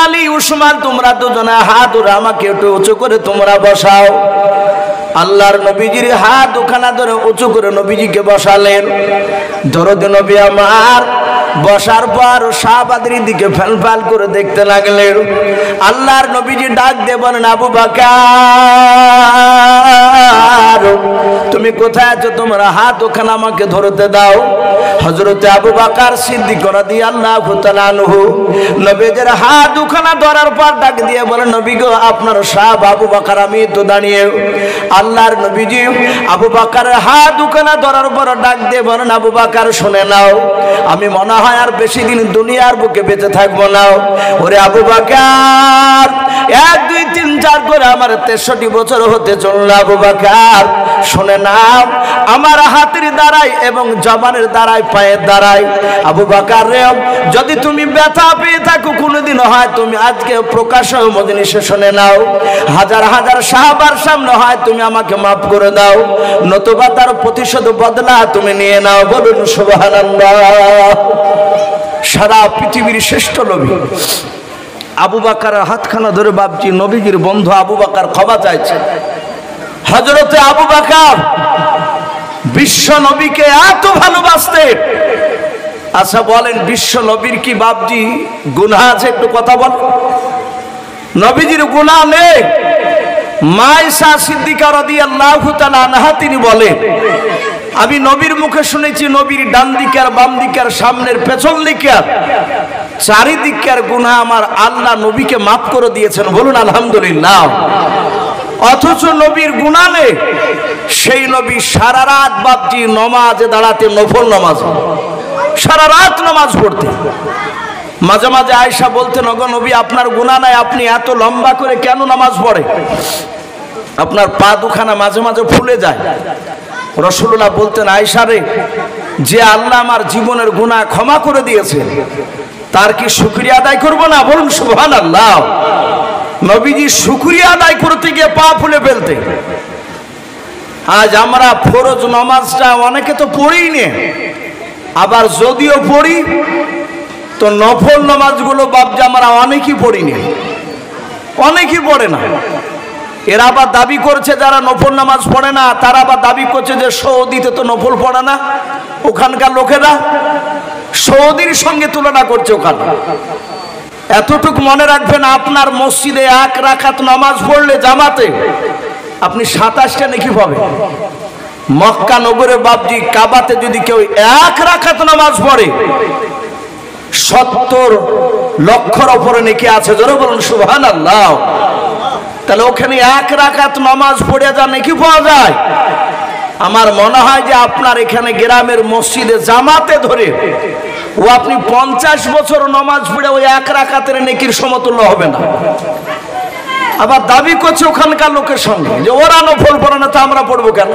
আলী উসমান তোমরা দুজনে হাত ধরে আমাকে একটু উঁচু করে তোমরা বসাও। আল্লাহর নবীজির হাত দুখানা ধরে উঁচু করে নবীজিকে বসালেন। দরদ নবী আমার বসার পর সাহাবাদের দিকে ফ্যাল করে দেখতে লাগলেন। আল্লাহর নবীজি ডাক দিয়ে বলেন, আবু বকর তুমি কোথায় আছো? তোমরা হাত ওখানে আমাকে ধরতে দাও। হযরতে আবু বকর সিদ্দিক রাদিয়াল্লাহু তাআলা আনহু নবীজির হাত ওখানে ধরার পর ডাক দিয়ে বলেন, নবী গো আপনার সাহাব আবু বকর আমি তো দাঁড়িয়ে। আল্লাহর নবীজি আবু বকরের হাত ওখানে ধরার পর ডাক দিয়ে বলেন, আবু বকর শুনে নাও, আমি মনে হয় আর বেশি দিন দুনিয়ার বুকে বেঁচে থাকবো না। ওরে আবু বকর 1 2 3 4 করে আমার 63 বছর হতে চলল। আবু বকর শুনে নাও, আমার হাতের দ্বারাই এবং জবানের দ্বারাই পায়ের দ্বারাই আবু বকর রে যদি তুমি ব্যথা পেয়ে থাকো কোনোদিন হয় তুমি আজকে প্রকাশ্য মজলিসে শুনে নাও, হাজার হাজার সাহাবার সামনে হয় তুমি আমাকে মাফ করে দাও, নতুবা তার প্রতিশোধ বদলা তুমি নিয়ে নাও। বলুন সুবহানাল্লাহ। সারা পৃথিবীর শ্রেষ্ঠ নবী আবু বকরের হাতখানা ধরে বাপজি নবীজির বন্ধু আবু বকর ক্ষমা চাইছে। হযরতে আবু বকর বিশ্ব নবীকে এত ভালোবাসতেন। আচ্ছা বলেন বিশ্ব নবীর কি বাপজি গুনাহ আছে? একটু কথা বল। নবীজির গুনাহ নেই। মা আয়েশা সিদ্দিকা রাদিয়াল্লাহু তাআলা আনহা তিনি বলেন, আমি নবীর মুখে শুনেছি নবীর ডান দিকে আর বাম দিকে আর সামনের পেছন দিকে চারিদিকের গুনাহ আমার আল্লাহ নবীকে মাফ করে দিয়েছেন। বলুন আলহামদুলিল্লাহ। অথচ নবীর গুনাহ নেই। সেই নবী সারা রাত বাপজি নামাজে দাঁড়াতে, নফল নামাজ, সারা রাত নামাজ পড়তে। মাঝে মাঝে আয়েশা বলতেন, ওগো নবী আপনার গুনাহ নাই, আপনি এত লম্বা করে কেন নামাজ পড়ে? আপনার পা দুখানা মাঝে মাঝে ফুলে যায়। রাসূলুল্লাহ বলতেন, আয়েশা রে, যে আল্লাহ আমার জীবনের গুনাহ ক্ষমা করে দিয়েছে তার কি শুকরিয়া আদায় করব না? বলুন সুবহানাল্লাহ। নবীজি শুকরিয়া আদায় করতে গিয়ে পা ফুলে ফেলতে। আজ আমরা ফরজ নামাজটা অনেকে তো পড়িই নে, আবার যদিও পড়ি তো নফল নামাজগুলো বাপজি আমরা অনেকেই পড়ি নে, অনেকেই পড়ে না। এরা আবার দাবি করছে যারা নফল নামাজ পড়ে না তারা আবার দাবি করছে যে সৌদিতে তো নফল পড়ে না, ওখানকার লোকেরা সৌদির সঙ্গে তুলনা করছে ওখানে। এতটুকু মনে রাখবেন, আপনার মসজিদে 1 রাকাত নামাজ পড়লে জামাতে আপনি 27টা নেকি পাবেন। মক্কা নগরে বাপজি কাবাতে যদি কেউ 1 রাকাত নামাজ পড়ে 70 লক্ষর উপরে নেকি আছে। জোরে বলুন সুবহানাল্লাহ। তাহলে ওখানে 1 রাকাত নামাজ পড়ে যা নেকি পাওয়া যায়। আমার মনে হয় যে আপনার এখানে গ্রামের মসজিদে জামাতে ধরে ও আপনি 50 বছর নামাজ পড়ে ওই 1 রাকাতের নেকির সমতুল্য হবে না। আবার দাবি করছে ওখানকার লোকের সঙ্গে যে ওরা নফল পড়ে না তা আমরা পড়বো কেন?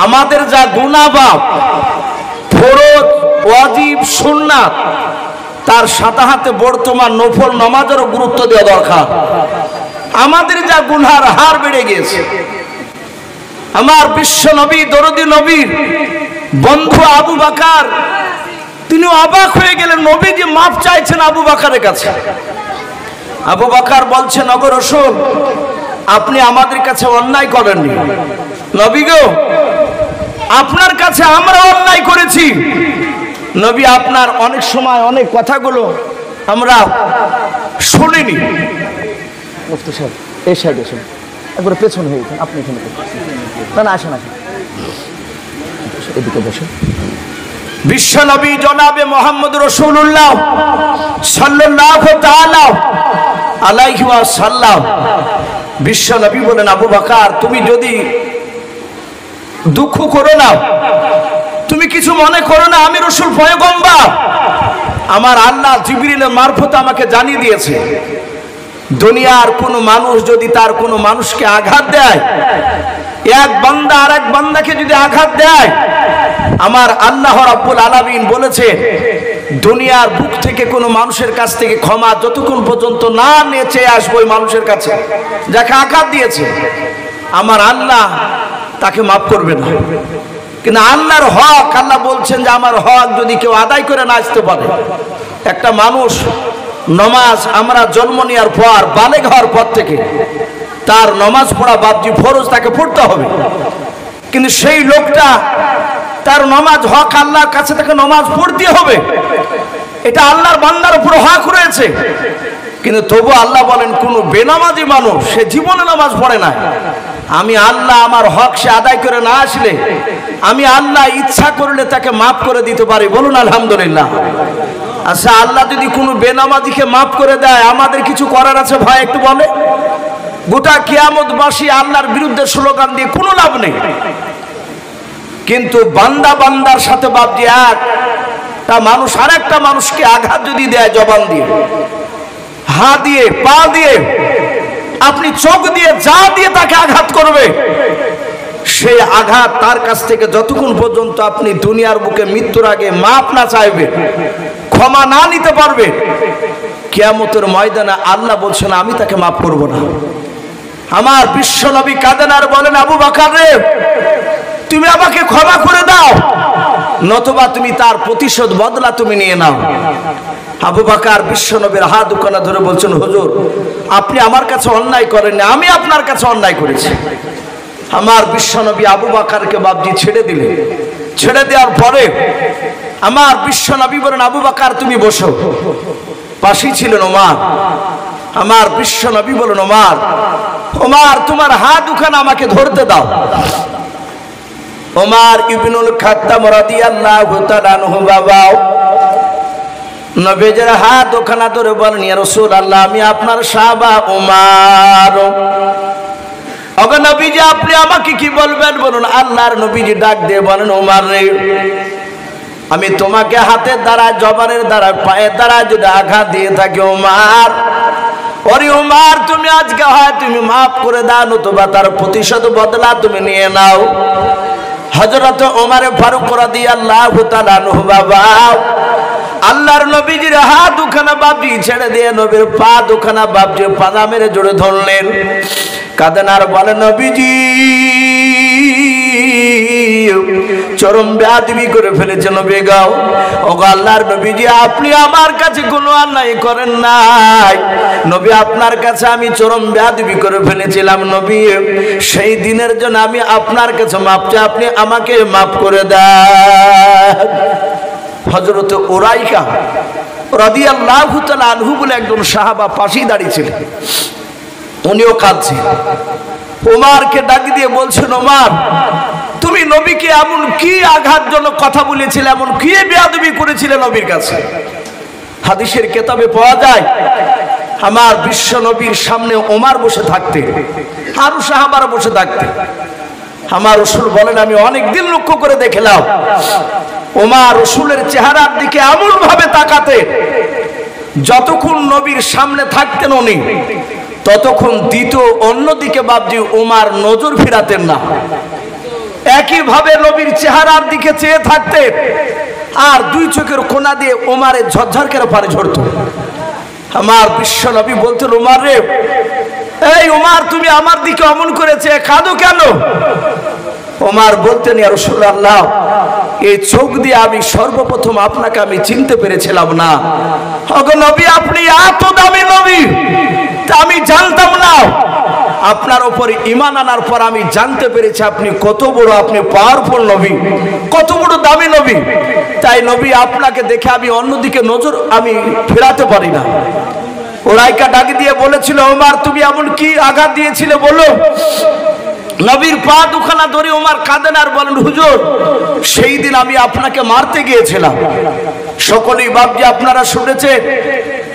আমাদের যা গুনাহ বাপ ফরজ ওয়াজিব সুন্নাত তার সাথে সাথে বর্তমান নফল নামাজেরও গুরুত্ব দেওয়া দরকার। আমাদের যা গুনার হার বেড়ে গিয়েছে। আমার বিশ্ব নবী দরদি নবীর বন্ধু আবু বকর তিনি অবাক হয়ে গেলেন, নবী যে মাফ চাইছেন আবু বকরের কাছে। আবু বকর বলছেন, ওগো রাসূল আপনি আমাদের কাছে অন্যায় করেননি। নবী গো আপনার কাছে আমরা অন্যায় করেছি। নবী আপনার অনেক সময় অনেক কথাগুলো আমরা শুনিনি। মুফতি সাহেব এই সাইডে এসে একবার পেছন হয়ে গেছেন, আপনি এখানে না না আসেন আসেন এদিকে বসে। বিশ্ব নবী জনাবে মুহাম্মদ রাসূলুল্লাহ সাল্লাল্লাহু তাআলা আলাইহি ওয়াসাল্লাম বিশ্ব নবী বলেন, আবু বকর তুমি যদি দুঃখ করো না, তুমি কিছু মনে করো না, আমি রাসূল পয়গম্বর, আমার আল্লাহ জিবরিলের মারফতে আমাকে জানিয়ে দিয়েছে দুনিয়ার কোনো মানুষ যদি তার কোনো মানুষকে আঘাত দেয়, এক বান্দা আর এক বান্দাকে যদি আঘাত দেয়, আমার আল্লাহ রাব্বুল আলামিন বলেছে দুনিয়ার বুক থেকে কোনো মানুষের কাছ থেকে ক্ষমা যতক্ষণ পর্যন্ত না নেচে আসবে ওই মানুষের কাছে যাকে আঘাত দিয়েছে, আমার আল্লাহ তাকে মাফ করবে না। কিন্তু আল্লাহর হক আল্লাহ বলছেন যে আমার হক যদি কেউ আদায় করে না আসতে পারে, একটা মানুষ নমাজ আমরা জন্ম নেওয়ার পর বালেগ হওয়ার পর থেকে তার নমাজ পড়া বাপজি ফরজ, তাকে পড়তে হবে। কিন্তু সেই লোকটা তার নমাজ হক, আল্লাহর কাছে তাকে নমাজ পড়তে হবে, এটা আল্লাহর বান্দার উপর হক রয়েছে। কিন্তু তবু আল্লাহ বলেন কোন বেনামাজি মানুষ সে জীবনে নামাজ পড়ে না, আমি আল্লাহ আমার হক সে আদায় করে না আসলে আমি আল্লাহ ইচ্ছা করলে তাকে মাফ করে দিতে পারি। বলুন আলহামদুলিল্লাহ। আচ্ছা, আল্লাহ যদি কোনো বেনামাজিকে মাফ করে দেয়, আমাদের কিছু করার আছে ভাই? একটু বলে। গোটা কিয়ামতবাসী আল্লাহর বিরুদ্ধে স্লোগান দিয়ে কোনো লাভ নেই। কিন্তু বান্দা বান্দার সাথে বাপজি একটা মানুষ আর একটা মানুষকে আঘাত যদি দেয়, জবান দিয়ে, হাত দিয়ে, পা দিয়ে, আপনি চোখ দিয়ে, যা দিয়ে তাকে আঘাত করবে, সেই আঘাত তার কাছ থেকে যতক্ষণ পর্যন্ত আপনি দুনিয়ার বুকে মৃত্যুর আগে মাফ না চাইবে, ক্ষমা না নিতে পারবে, কিয়ামতের ময়দানে আল্লাহ বলছেন আমি তাকে মাফ করব না। আমার বিশ্ব নবী কাঁদেন আর বলেন, আবু বকর রে, তুমি আমাকে ক্ষমা করে দাও, নতুবা তুমি তার প্রতিশোধ বদলা তুমি নিয়ে নাও। আবু বকর বিশ্ব নবীর হাত দুখানা ধরে বলছেন, হুজুর আপনি আমার কাছে অন্যায় করেননি, আমি আপনার কাছে অন্যায় করেছি। আমার বিশ্ব নবী আবু বকরকে বাপজি ছেড়ে দিলেন। ছেড়ে দেওয়ার পরে আমার বিশ্ব নবী বলেন, আবু বকর তুমি বসো। পাশেই ছিলেন ওমর। আমার বিশ্ব নবী বলেন, ওমর, ওমর তোমার হাত দুখানা আমাকে ধরতে দাও। ওমর ইবনুল খাত্তাব রাদিয়াল্লাহু তাআলা আনহু বাবা নবীজির হাত দুখানা ধরে বলেন, ইয়া রাসূলুল্লাহ, আমি আপনার সাহাবা ওমর। ওগো নবীজি আপনি আমাকে কি বলবেন বলুন। আল্লাহর নবীজি ডাক দিয়ে বলেন, ওমর রে, আমি তোমাকে হাতের দ্বারা, জবানের দ্বারা, পায়ের দ্বারা যদি আঘাত দিয়ে থাকি, ওমর, ওরে ওমর তুমি আজকে হয় তুমি মাফ করে দাও, নতুবা তার প্রতিশোধ বদলা তুমি নিয়ে নাও। হযরত ওমর ফারুক রাদিয়াল্লাহু তাআলা আনহু বাবা আল্লাহর নবীজির হাত দুখানা বাপজি ছেড়ে দিয়ে নবীর পা দুখানা বাপজি পাজা মেরে জোরে ধরলেন। কাঁদেন আর বলে, নবীজি চরম বেয়াদবি করে ফেলেছে নবী গাও। ওগো আল্লাহর নবীজি আপনি আমার কাছে কোনো অন্যায় করেন নাই, নবী আপনার কাছে আমি চরম বেয়াদবি করে ফেলেছিলাম, নবী সেই দিনের জন্য আমি আপনার কাছে মাপ চাই, আপনি আমাকে মাফ করে দেন। হযরত উরাইকা রাদিয়াল্লাহু তাআলা আনহু বলে একজন সাহাবা পাশেই দাঁড়িয়েছিলেন, উনিও কাঁদছেন। ওমরকে ডাক দিয়ে বলছেন, ওমর তুমি নবীকে এমন কি আঘাতজনক কথা বলেছিলে, এমন কি বেয়াদবি করেছিলে নবীর কাছে? হাদিসের কিতাবে পাওয়া যায় আমার বিশ্ব নবীর সামনে ওমর বসে থাকতে, আরো সাহাবারা বসে থাকতে। আমার রাসূল বলেন, আমি অনেক দিন লক্ষ্য করে দেখলাম ওমর রাসূলের চেহারার দিকে এমন ভাবে তাকাতে, যতক্ষণ নবীর সামনে থাকতেন উনি, ততক্ষণ দ্বিতীয় অন্যদিকে বাপজি ওমর নজর ফিরাতেন না। একইভাবে নবীর চেহারার দিকে চেয়ে থাকতেন, আর দুই চোখের কোনা দিয়ে ওমরের ঝরঝর করে পানি ঝরত। আমার বিশ্ব নবী বলতেন, ওমর রে, এই ওমর তুমি আমার দিকে অমন করেছে, কাঁদো কেন? ওমর বলতেন, ইয়া রাসূলুল্লাহ, এই চোখ দিয়ে আমি সর্বপ্রথম আপনাকে আমি চিনতে পেরেছিলাম না। ওগো নবী আপনি এত দামি নবী, তা আমি জানতাম না। আপনার উপর ঈমান আনার পর আমি জানতে পেরেছি আপনি কত বড়, আপনি পাওয়ারফুল নবী, কত বড় দামি নবী। তাই নবী আপনাকে দেখে আমি অন্যদিকে নজর আমি ফেরাতে পারি না। উরাইকা ডাক দিয়ে বলেছিল, ওমর তুমি এমন কি আঘাত দিয়েছিলে বলো। নবীর পা দুখানা ধরে ওমর কাঁদেন আর বলেন, হুজুর সেই দিন আমি আপনাকে মারতে গিয়েছিলাম। সকলেই বাপজি আপনারা শুনেছেন,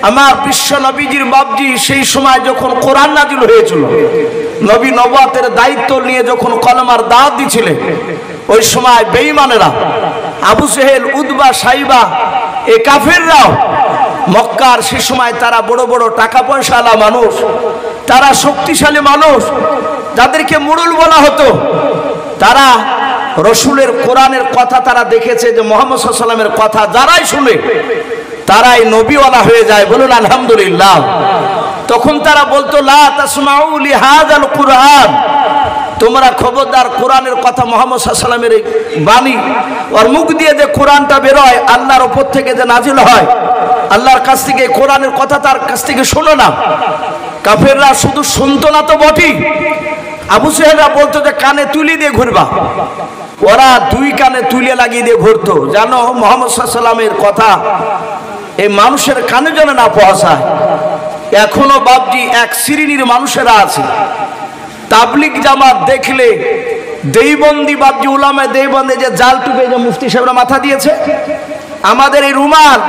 আমার বিশ্ব নবীজির বাপজি সেই সময় যখন কোরআন নাজিল হয়েছিল, নবী নবুয়তের দায়িত্ব নিয়ে যখন কলেমার দাওয়াত দিছিলেন, ওই সময় বেঈমানেরা আবু জেহেল, উতবা, সাইবা, এই কাফেররাও মক্কার সে সময় তারা বড় বড় টাকা পয়সাওয়ালা মানুষ, তারা শক্তিশালী মানুষ, যাদেরকে মুরুল বলা হতো, তারা রসুলের কোরআনের কথা তারা দেখেছে যে মুহাম্মদ সাল্লাল্লাহু আলাইহি ওয়াসাল্লামের কথা যারাই শুনে তারাই নবীওয়ালা হয়ে যায়। বলুন আলহামদুলিল্লাহ। তখন তারা বলতো, লা তাসমাউ লিহাযাল কুরআন, তোমরা খবরদার কোরআনের কথা মুহাম্মদ সাল্লাল্লাহু আলাইহি ওয়াসাল্লামের বাণী ওর মুখ দিয়ে যে কোরআনটা বের হয়, আল্লাহর উপর থেকে যে নাজিল হয়, আল্লাহর কাছ থেকে, কোরআনের কথা তার কাছ থেকে শোনো না। কাফেররা শুধু শুনতো না তো বটেই, আবু সেহেলরা বলতো যে কানে তুলি দিয়ে ঘুরবা, ওরা দুই কানে তুলে লাগিয়ে দিয়ে ঘুরতো। জানো মুহাম্মদ সাল্লাল্লাহু আলাইহি ওয়াসাল্লামের কথা এই মানুষের কানে যেন না পৌঁছায়। এখনো বাপজি এক শ্রেণীর মানুষেরা আছে, তাবলিগ জামাত দেখলে দেইবন্দি বাপজি, উলামায়ে দেইবন্দি যে জাল টুপে যে মুফতি সাহেবরা মাথা দিয়েছে, আমাদের এই রুমাল,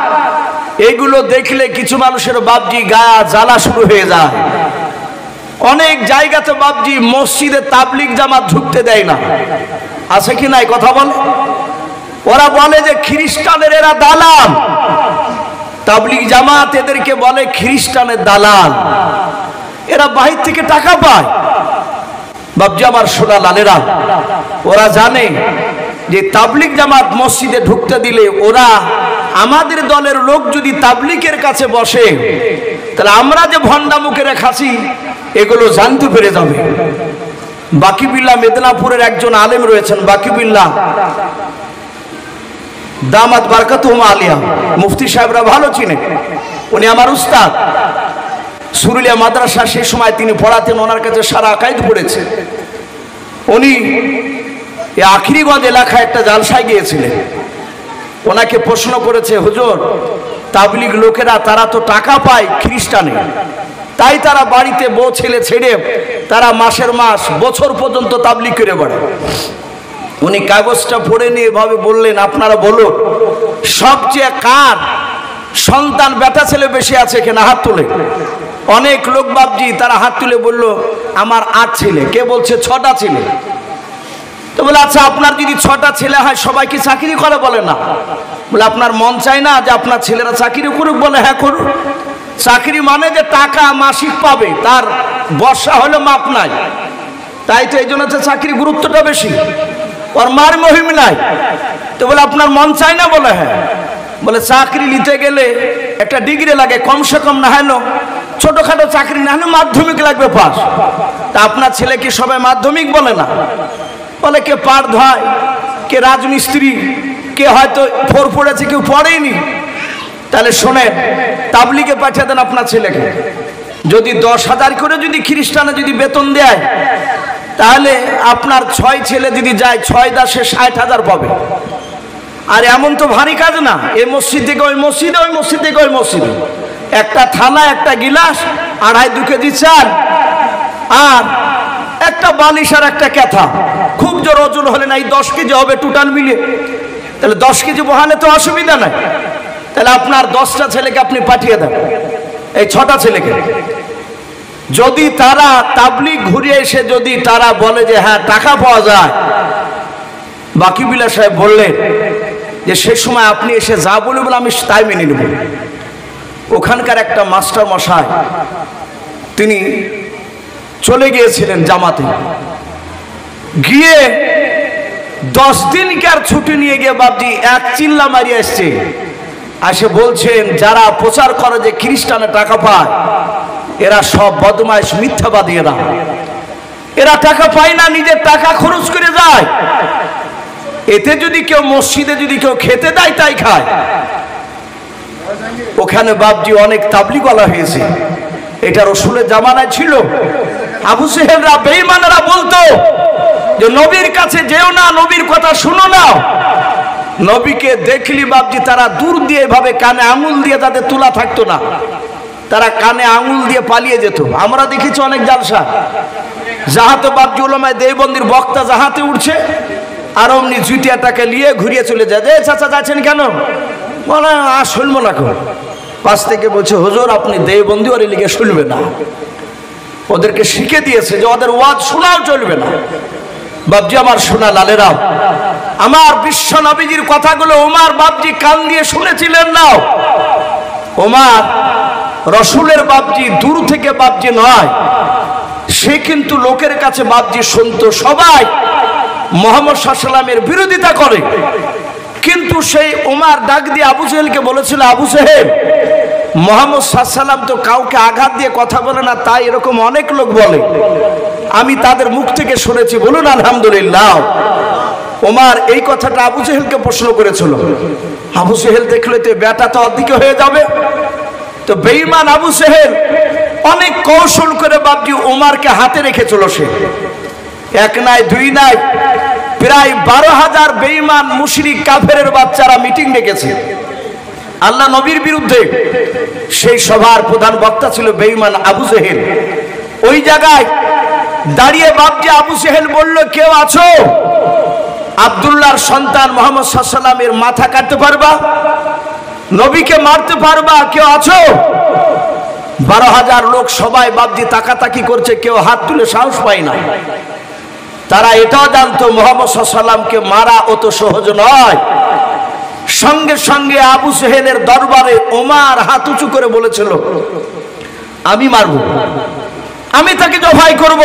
এইগুলো দেখলে কিছু মানুষের বাপজি গায়ে জ্বালা শুরু হয়ে যায়। অনেক জায়গাতে বাপজি মসজিদে তাবলিগ জামাত ঢুকতে দেয় না, আছে কি নাই কথা বল। ওরা বলে যে খ্রিস্টানের এরা দালাল, তাবলিগ জামাত এদেরকে বলে খ্রিস্টানের দালাল, এরা বাহির থেকে টাকা পায়। বাপজি আমার সোনা লালেরা, ওরা জানে যে তাবলিগ জামাত মসজিদে ঢুকতে দিলে ওরা, আমাদের দলের লোক যদি তাবলিগের কাছে বসে তাহলে আমরা যে ভণ্ডা মুখে রেখাছি এগুলো জানতে পেরে যাবে। বাকিবিল্লাহ মেদিনীপুরের একজন আলেম রয়েছেন, বাকিবিল্লাহ দামাত বারকাতুহুম আলিয়া, মুফতি সাহেবরা ভালো চিনে, উনি আমার উস্তাদ। সুরুলিয়া মাদ্রাসা সেই সময় তিনি পড়াতেন, ওনার কাছে সারা আকাইদ পড়েছে। উনি আখিরিগঞ্জ এলাকায় একটা জালসায় গিয়েছিলেন, ওনাকে প্রশ্ন করেছে, হুজুর তাবলিগ লোকেরা তারা তো টাকা পায় খ্রিস্টানে, তাই তারা বাড়িতে বউ ছেলে ছেড়ে তারা মাসের মাস বছর পর্যন্ত তাবলিগ করে বেড়ায়। উনি কাগজটা পড়ে নিয়ে এভাবে বললেন, আপনারা বলুন সবচেয়ে কার সন্তান বেটা ছেলে বেশি আছে কিনা, হাত তুলে। অনেক লোক বাপজি তারা হাত তুলে বলল আমার 8 ছেলে, কে বলছে 6টা ছেলে। তো বলে আচ্ছা আপনার যদি 6টা ছেলে হয় সবাই কি চাকরি করে, বলে না। বলে আপনার মন চায় না যে আপনার ছেলেরা চাকরি করুক, বলে হ্যাঁ করুক। চাকরি মানে যে টাকা মাসিক পাবে, তার বর্ষা হলে মাপ নাই, তাই তো এই জন্য চাকরি গুরুত্বটা বেশি, ওর মার মহিম নাই। তো বলে আপনার মন চায় না, বলে হ্যাঁ। বলে চাকরি নিতে গেলে একটা ডিগ্রি লাগে, কমসে কম না হলো ছোটখাটো চাকরি না হলে মাধ্যমিক লাগবে পাস। তা আপনার ছেলে কি সবাই মাধ্যমিক, বলে না। বলে কে পাট ধোয়, কে রাজমিস্ত্রি, কে হয়তো 4 পড়েছে, কেউ পড়েইনি। তাহলে শোনেন, তাবলিগে পাঠিয়ে দেন আপনার ছেলেকে। যদি 10,000 করে যদি খ্রিস্টানে যদি বেতন দেয়, তাহলে আপনার 6 ছেলে যদি যায় 6 10 60,000 পাবে। আর এমন তো ভারী কাজ না, এই মসজিদ থেকে ওই মসজিদে, ওই মসজিদ থেকে ওই মসজিদে, একটা থালা, একটা গিলাস, 2.5 কেজি চাল, আর একটা বালিশ আর একটা ক্যাথা, খুব জোর ওজন হলে না এই 10 কেজি হবে টোটাল মিলে। তাহলে 10 কেজি বহালে তো অসুবিধা নাই। তাহলে আপনার 10টা ছেলেকে আপনি পাঠিয়ে দেন, এই 6টা ছেলেকে। যদি তারা তাবলিগ ঘুরে এসে যদি তারা বলে যে হ্যাঁ টাকা পাওয়া যায়, বাকিবিল্লাহ সাহেব বললেন যে সে সময় আপনি এসে যা বলবেন আমি তাই মেনে নেব। ওখানকার একটা মাস্টার মশাই তিনি চলে গিয়েছিলেন জামাতে, গিয়ে 10 দিনকার ছুটি নিয়ে গিয়ে বাপজি এক চিল্লা মারিয়ে এসছে। আসে বলছেন যারা প্রচার করে যে খ্রিস্টানে টাকা পায়, এরা সব বদমাইশ মিথ্যাবাদী, এরা টাকা পায় না, নিজের টাকা খরচ করে যায়। এতে যদি কেউ মসজিদে যদি কেউ খেতে দেয় তাই খায়। ওখানে বাপজি অনেক তাবলিগওয়ালা হয়েছে, এটা রসুলের জামানায় ছিল। আবু সেহেলরা বেঈমানেরা বলতো যে নবীর কাছে যেও না, নবীর কথা শুনো না। নবীকে দেখলি বাপজি তারা দূর দিয়ে এভাবে কানে আঙুল দিয়ে তাদের তোলা থাকতো না, তারা কানে আঙুল দিয়ে পালিয়ে যেত। আমরা দেখেছি অনেক জালসা, যাহাতে বাপজি উলামায়ে দেওবন্দির বক্তা যাহাতে উঠছে আর অমনি জুতিয়াটাকে নিয়ে ঘুরিয়ে চলে যায়। যে চাচা যাচ্ছেন কেন, বলে আর শুনবো না। পাশ থেকে বলছে হুজুর আপনি দেওবন্দি, ওর লিগে শুনবে না। ওদেরকে শিখে দিয়েছে যে ওদের ওয়াজ শোনাও চলবে না। বাপজি আমার সোনা লালেরা, আমার বিশ্ব নবীজির কথাগুলো ওমর বাপজি কান দিয়ে শুনেছিলেন না। ওমর রসুলের বাপজি দূর থেকে বাপজি নয়, সে কিন্তু লোকের কাছে বাপজি শুনতো। সবাই মুহাম্মদ সাল্লাল্লাহু আলাইহি ওয়াসাল্লামের বিরোধিতা করে, কিন্তু সেই ওমর ডাক দিয়ে আবু জেহেলকে বলেছিল, আবু জেহেল মুহাম্মদ সাল্লাল্লাহু আলাইহি ওয়াসাল্লাম তো কাউকে আঘাত দিয়ে কথা বলে না, তাই এরকম অনেক লোক বলে, আমি তাদের মুখ থেকে শুনেছি, বলুন আলহামদুলিল্লাহ। ওমর এই কথাটা আবু জেহেলকে প্রশ্ন করেছিল। আবু সেহেল দেখলে তো বেটা তো অদিকে হয়ে যাবে। তো বেঈমান আবু সেহেল অনেক কৌশল করে বাপজি ওমরকে হাতে রেখেছিল। সে এক নাই দুই নাই, প্রায় 12,000 বেঈমান মুশরিক কাফেরের বাচ্চারা মিটিং ডেকেছে আল্লাহ নবীর বিরুদ্ধে। সেই সভার প্রধান বক্তা ছিল বেঈমান আবু সেহেল। ওই জায়গায় দাঁড়িয়ে বাপজি আবু সেহেল বলল, কেউ আছো আব্দুল্লাহর সন্তান মুহাম্মদ সাল্লাল্লাহু আলাইহি ওয়াসাল্লামের মাথা কাটতে পারবা, নবীকে মারতে পারবা, কেউ আছো? 12,000 লোক সবাই বাপজি তাকাতাকি করছে, কেউ হাত তুলে সাহস পায় না। তারা এটাও জানতো মুহাম্মদ সাল্লাল্লাহু আলাইহি ওয়াসাল্লামকে মারা অত সহজ নয়। সঙ্গে সঙ্গে আবু সেহেলের দরবারে ওমর হাত উঁচু করে বলেছিল, আমি মারব, আমি তাকে জবাই করব।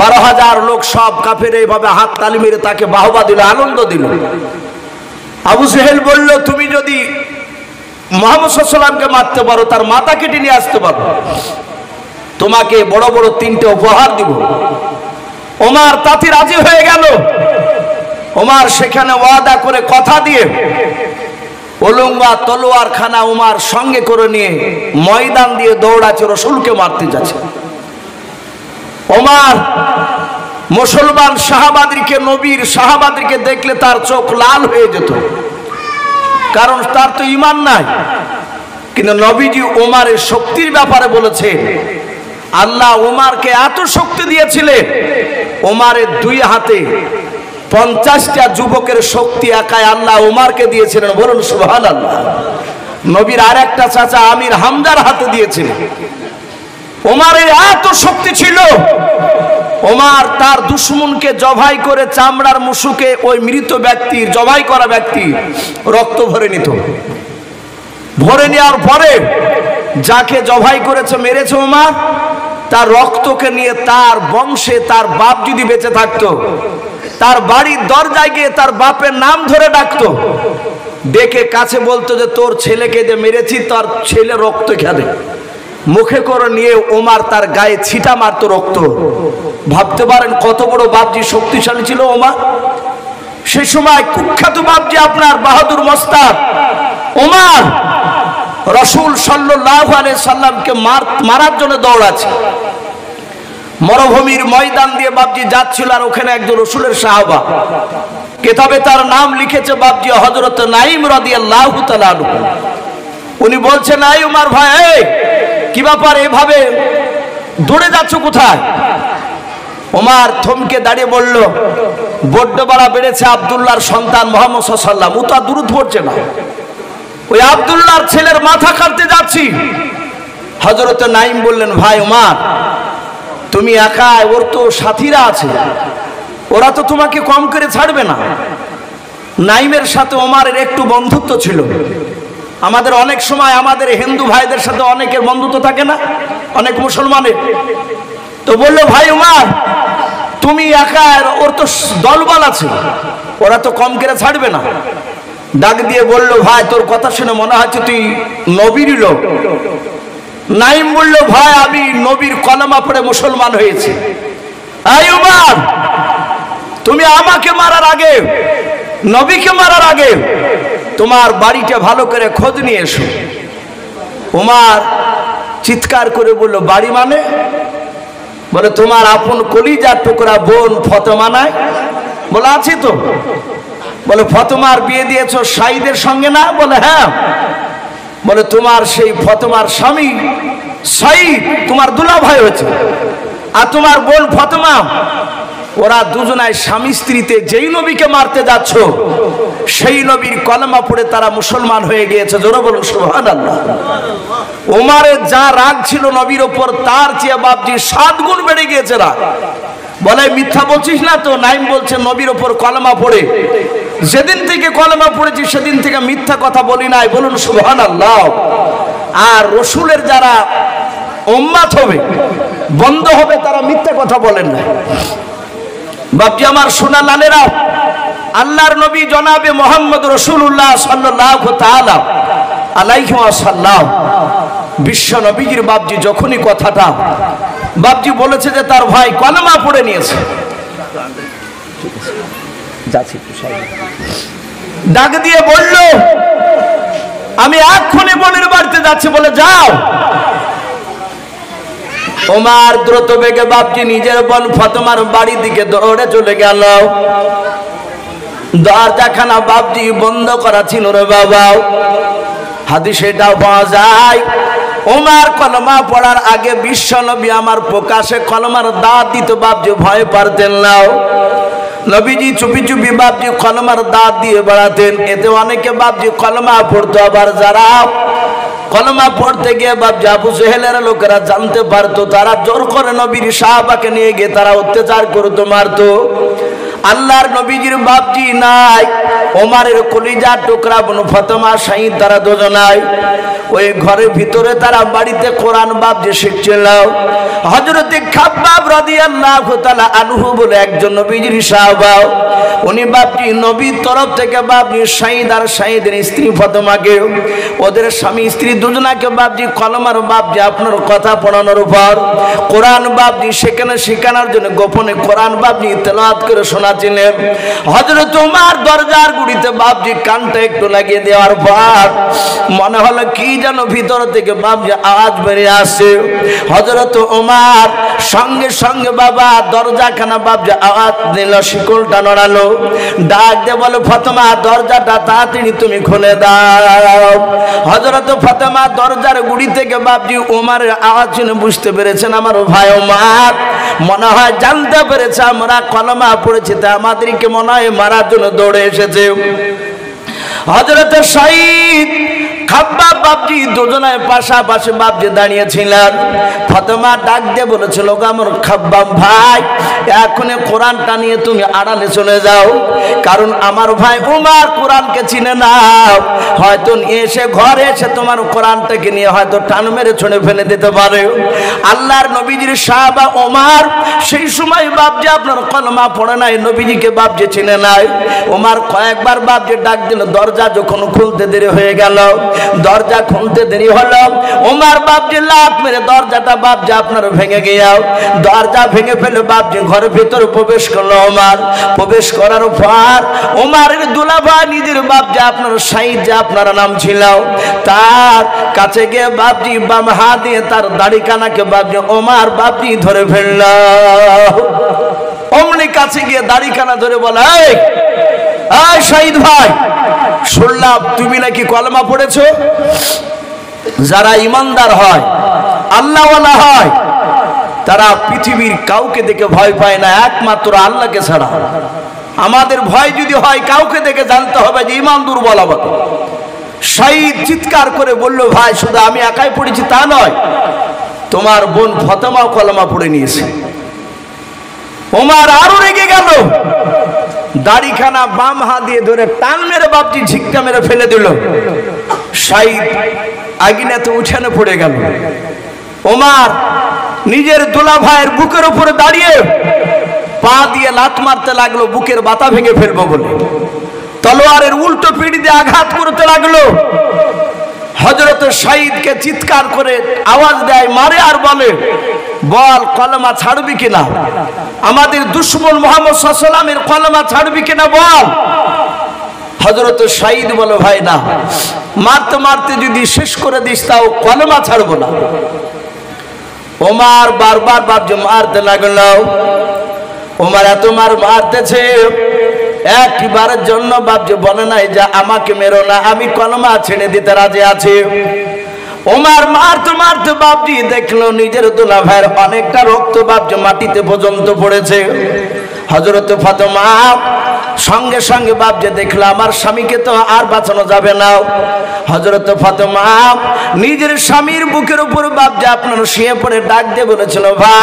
12,000 লোক সব কাফের এইভাবে হাত তালি মেরে তাকে বাহবা দিল, আনন্দ দিল। আবু সেহেল বলল, তুমি যদি মুহাম্মদ সাল্লাল্লাহু আলাইহি ওয়াসাল্লামকে মারতে পারো, তার মাথা কেটে নিয়ে আসতে পারো, তোমাকে বড় বড় 3টে উপহার দিব। ওমর তাতে রাজি হয়ে গেল। ওমর সেখানে ওয়াদা করে কথা দিয়ে ওলঙ্গা তলোয়ার খানা ওমর সঙ্গে করে নিয়ে ময়দান দিয়ে দৌড়াচ্ছে, রাসূলকে মারতে যাচ্ছে। ওমর মুসলমান সাহাবাদেরকে, নবীর সাহাবাদেরকে দেখলে তার চোখ লাল হয়ে যেত, কারণ তার তো ঈমান নাই। কিন্তু নবীজি ওমরের শক্তির ব্যাপারে বলেছে, আল্লাহ ওমরকে এত শক্তি দিয়েছিলেন, ওমরের 2 হাতে 50টা যুবকের শক্তি একাই আল্লাহ ওমরকে দিয়েছিলেন। বলুন সুবহানাল্লাহ। নবীর আরেকটা চাচা আমির হামজার হাতে দিয়েছিলেন। ওমরের এত শক্তি ছিল, ওমর তার দুশমনকে জবাই করে চামড়ার মুশুকে ওই মৃত ব্যক্তির, জবাই করা ব্যক্তি রক্ত ভরে নিত। ভরে নেওয়ার পরে যাকে জবাই করেছে, মেরেছে ওমর, তার রক্তকে নিয়ে তার বংশে তার বাপ যদি বেঁচে থাকতো, তার বাড়ির দরজায় গিয়ে তার বাপের নাম ধরে ডাকতো, ডেকে কাছে বলতো যে তোর ছেলেকে যে মেরেছি, তার ছেলে রক্ত খাবে। মুখে করে নিয়ে ওমর তার গায়ে ছিটা মারতো রক্ত। ভাবতে পারেন কত বড় বাপজি শক্তিশালী ছিল ওমর। সেই সময় কুখ্যাত বাপজি আপনার বাহাদুর মস্তাদ ওমর রাসূল সাল্লাল্লাহু আলাইহি সাল্লামকে মারার জন্য দৌড়াচ্ছে। মরুভূমির ময়দান দিয়ে বাপজি যাচ্ছিল, আর ওখানে একজন রাসূলের সাহাবা, কিতাবে তার নাম লিখেছে বাপজি হযরত নাঈম রাদিয়াল্লাহু তাআলা আনহু। উনি বলছেন, এই ওমর ভাই, কি ব্যাপার, এভাবে দৌড়ে যাচ্ছ কোথায়? ওমর থমকে দাঁড়িয়ে বলল, বড্ড বাড়া বেড়েছে আব্দুল্লাহর সন্তান মুহাম্মদ সাল্লাল্লাহু আলাইহি ওয়াসাল্লাম, ও তো দুরূদ পড়ছে না, ওই আব্দুল্লাহর ছেলের মাথা কাটতে যাচ্ছি। হযরত নাঈম বললেন, ভাই ওমর, তুমি একা, ওর তো সাথীরা আছে, ওরা তো তোমাকে কম করে ছাড়বে না। নাঈমের সাথে ওমরের একটু বন্ধুত্ব ছিল। আমাদের অনেক সময় আমাদের হিন্দু ভাইদের সাথে অনেকের বন্ধুত্ব থাকে না, অনেক মুসলমানের। তো বললো, ভাই ওমর, তুমি একা, ওর তো দলবল আছে, ওরা তো কম করে ছাড়বে না। ডাক দিয়ে বলল, ভাই তোর কথা শুনে মনে হচ্ছে তুই নবীর লোক। নাঈম বলল, ভাই আমি নবীর কলেমা পড়ে মুসলমান হয়েছি। এই ওমর, তুমি আমাকে মারার আগে, নবীকে মারার আগে তোমার বাড়িটা ভালো করে খোঁজ নিয়ে এসো। ওমর চিৎকার করে বলল, বাড়ি মানে? বলে, তোমার আপন কলিজার টুকরা বোন ফাতেমা নাই? বলে, আছি তো। বলে, ফাতেমার বিয়ে দিয়েছো সাঈদের সঙ্গে না? বলে, হ্যাঁ। বলে, তোমার সেই ফাতেমার স্বামী সাঈদ তোমার দুলাভাই হয়েছে, আর তোমার বোন ফাতেমা, ওরা দুজনায় স্বামী স্ত্রীতে যেই নবীকে মারতে যাচ্ছ, সেই নবীর কলেমা পড়ে তারা মুসলমান হয়ে গিয়েছে। জোরে বলুন সুবহানাল্লাহ। ওমরের যা রাগ ছিল নবীর ওপর, তার চেয়ে বাপজি 7 গুণ বেড়ে গিয়েছে রাগ। বলে, মিথ্যা বলছিস না তো? নাঈম বলছে, নবীর ওপর কলেমা পড়ে যেদিন থেকে কলেমা পড়েছি সেদিন থেকে মিথ্যা কথা বলি নাই। বলুন সুবহানাল্লাহ। আর রাসূলের যারা উম্মত হবে, বন্ধ হবে, তারা মিথ্যা কথা বলেন না। বাপজি আমার সোনা লালেরা, আল্লাহর নবী জনাবে মুহাম্মদ রাসূলুল্লাহ সাল্লাল্লাহু তাআলা আলাইহি ওয়াসাল্লাম, বিশ্ব নবীজির বাপজি যখনই কথাটা বাপজি বলেছে যে তার ভাই কলেমা পড়ে নিয়েছে, ডাক দিয়ে বলল, আমি এক্ষুনি বোনের বাড়িতে যাচ্ছি। বলে যাও। ওমর দ্রুত বেগে বাপজি নিজের বোন ফাতেমার বাড়ির দিকে দৌড়ে চলে গেল। দরজাখানা বাপজি বন্ধ করা ছিল রে বাবা। হাদিসে এটাও পাওয়া যায়, ওমর কলমা পড়ার আগে বিশ্বনবী আমার প্রকাশে কলমার দাঁত দিত বাপজি, ভয় পারতেন না। নবীজি চুপি চুপি বাপজি কলমার দাঁত দিয়ে বেড়াতেন। এতে অনেকে বাপজি কলমা পড়তো, আবার যারা কলমা পড়তে গিয়ে বাপজি আবু জেহেলের লোকেরা জানতে পারতো, তারা জোর করে নবীর সাহাবাকে নিয়ে গিয়ে তারা অত্যাচার করতো, মারতো। আল্লাহর নবীজির বাপজি নাই, ওমরের কলিজার টুকরা বোন ফাতেমা শাহিদ, তারা দুজনাই ওই ঘরের ভিতরে তারা বাড়িতে কোরআন বাপজি শিখছিল। হযরতে খাব্বাব রাদিয়াল্লাহু তাআলা আনহু বলে একজন নবীজির সাহাবা, উনি বাপজি নবীর তরফ থেকে বাপজি শাহিদ আর শাহিদের স্ত্রী ফাতেমাকে, ওদের স্বামী স্ত্রী দুজনাকে বাপজি কলমার বাপজি আপনার কথা পড়ানোর পর কোরআন বাপজি সেখানে শেখানোর জন্য গোপনে কোরআন বাপজি তেলাওয়াত করে শোনাচ্ছিলেন। হযরত ওমর দরজার গুড়িতে বাপজি কানটা একটু লাগিয়ে দেওয়ার পর মনে হলো কি যেন ভিতর থেকে বাপজি আওয়াজ বেরিয়ে আসে। হযরত ওমর সঙ্গে সঙ্গে বাবা দরজাখানা বাপজি আওয়াজ দিল, শিকলটা নড়ালো, ডাক দিয়ে বলে, ফাতেমা দরজাটা তাড়াতাড়ি তুমি খুলে দাও। হযরত ফাতেমা দরজার গুড়ি থেকে বাপজি ওমরের আওয়াজ শুনে বুঝতে পেরেছেন আমার ভাই ওমর মনে হয় জানতে পেরেছে আমরা কলমা পড়েছি, তা আমাদেরকে মনে হয় মারার জন্য দৌড়ে এসেছে। হযরত শাহিদ খাব্বাব বাপজি দুজনায় পাশাপাশি বাপজি দাঁড়িয়েছিলেন। ফাতেমা ডাক দিয়ে বলেছিল, আমার খাব্বাব ভাই এখনই কোরআনটা নিয়ে তুমি আড়ালে চলে যাও, কারণ আমার ভাই ওমর কোরআনকে চিনে না, হয়তো এসে ঘরে এসে তোমার কোরআনটাকে নিয়ে হয়তো টান মেরে ছুঁড়ে ফেলে দিতে পারে। আল্লাহর নবীজির সাহাবা ওমর সেই সময় বাপজি আপনার কলমা পড়ে নাই, নবীজিকে বাপজি চিনে নাই। ওমর কয়েকবার বাপজি ডাক দিল, দরজা যখন খুলতে দেরি হয়ে গেল, দরজা খুলতে দেরি হলো, ওমর বাপজি লাফ মেরে দরজাটা বাপজি আপনার ভেঙে গিয়াও, দরজা ভেঙে ফেলে বাপজি ঘরের ভিতরে প্রবেশ করলো। ওমর প্রবেশ করার পর ওমরের দুলাভাই নিজের বাপজি আপনার শাহিদ যে আপনার নাম ছিল, তার কাছে গিয়ে বাপজি বাম হাত দিয়ে তার দাড়ি কানাকে বাপজি ওমর বাপজি ধরে ফেলল। অমনি কাছে গিয়ে দাড়ি কানা ধরে বলে, এই শাহিদ ভাই, শুনলাম তুমি নাকি কলমা পড়েছো। যারা ইমানদার হয়, আল্লাহওয়ালা হয়, তারা পৃথিবীর কাউকে দেখে ভয় পায় না, একমাত্র আল্লাহকে ছাড়া। আমাদের ভয় যদি হয় কাউকে দেখে জানতে হবে যে ইমান দুর্বল হবে। শাহিদ চিৎকার করে বলল, ভাই শুধু আমি একাই পড়েছি তা নয়, তোমার বোন ফাতেমাও কলমা পড়ে নিয়েছে। ওমর আরো রেগে গেল, দাড়িখানা বাম হাত দিয়ে ধরে টান মেরে বাপজি ঝিক্কা মেরে ফেলে দিল। শাহিদ আগুনেতে উঠানে পড়ে গেল। ওমর নিজের দোলা ভাইয়ের বুকের উপরে দাঁড়িয়ে পা দিয়ে লাত মারতে লাগলো, বুকের বাতা ভেঙে ফেলবো বলে তলোয়ারের উল্টো পিঠ দিয়ে আঘাত করতে লাগলো। হযরত শাহিদকে চিৎকার করে আওয়াজ দেয়, মারে আর বলে, বল কলমা ছাড়বি কিনা, আমাদের দুশমন মুহাম্মদ সাল্লাল্লাহু আলাইহি ওয়াসাল্লামের কলমা ছাড়বি কিনা বল। হযরত শাহিদ বলে, ভাই না, মারতে মারতে যদি শেষ করে দিস তাও কলমা ছাড়বো না। ওমর বারবার বাপজি মারতে লাগলো। ওমর এত মারতেছে, একবারের জন্য বাপজি বলে নাই যে আমাকে মেরো না, আমি কলমা ছেড়ে দিতে রাজি আছি। ওমর মারতে মারতে বাপজি দেখলো নিজের দোলা ভাইয়ের অনেকটা রক্ত বাপজি মাটিতে পর্যন্ত পড়েছে। হযরত ফাতেমা সঙ্গে সঙ্গে বাপজি দেখলো আমার স্বামীকে তো আর বাঁচানো যাবে না। হযরত ফাতেমা নিজের স্বামীর বুকের উপর বাপজি আপনার শুয়ে পড়ে ডাক দিয়ে বলেছিল, ভাই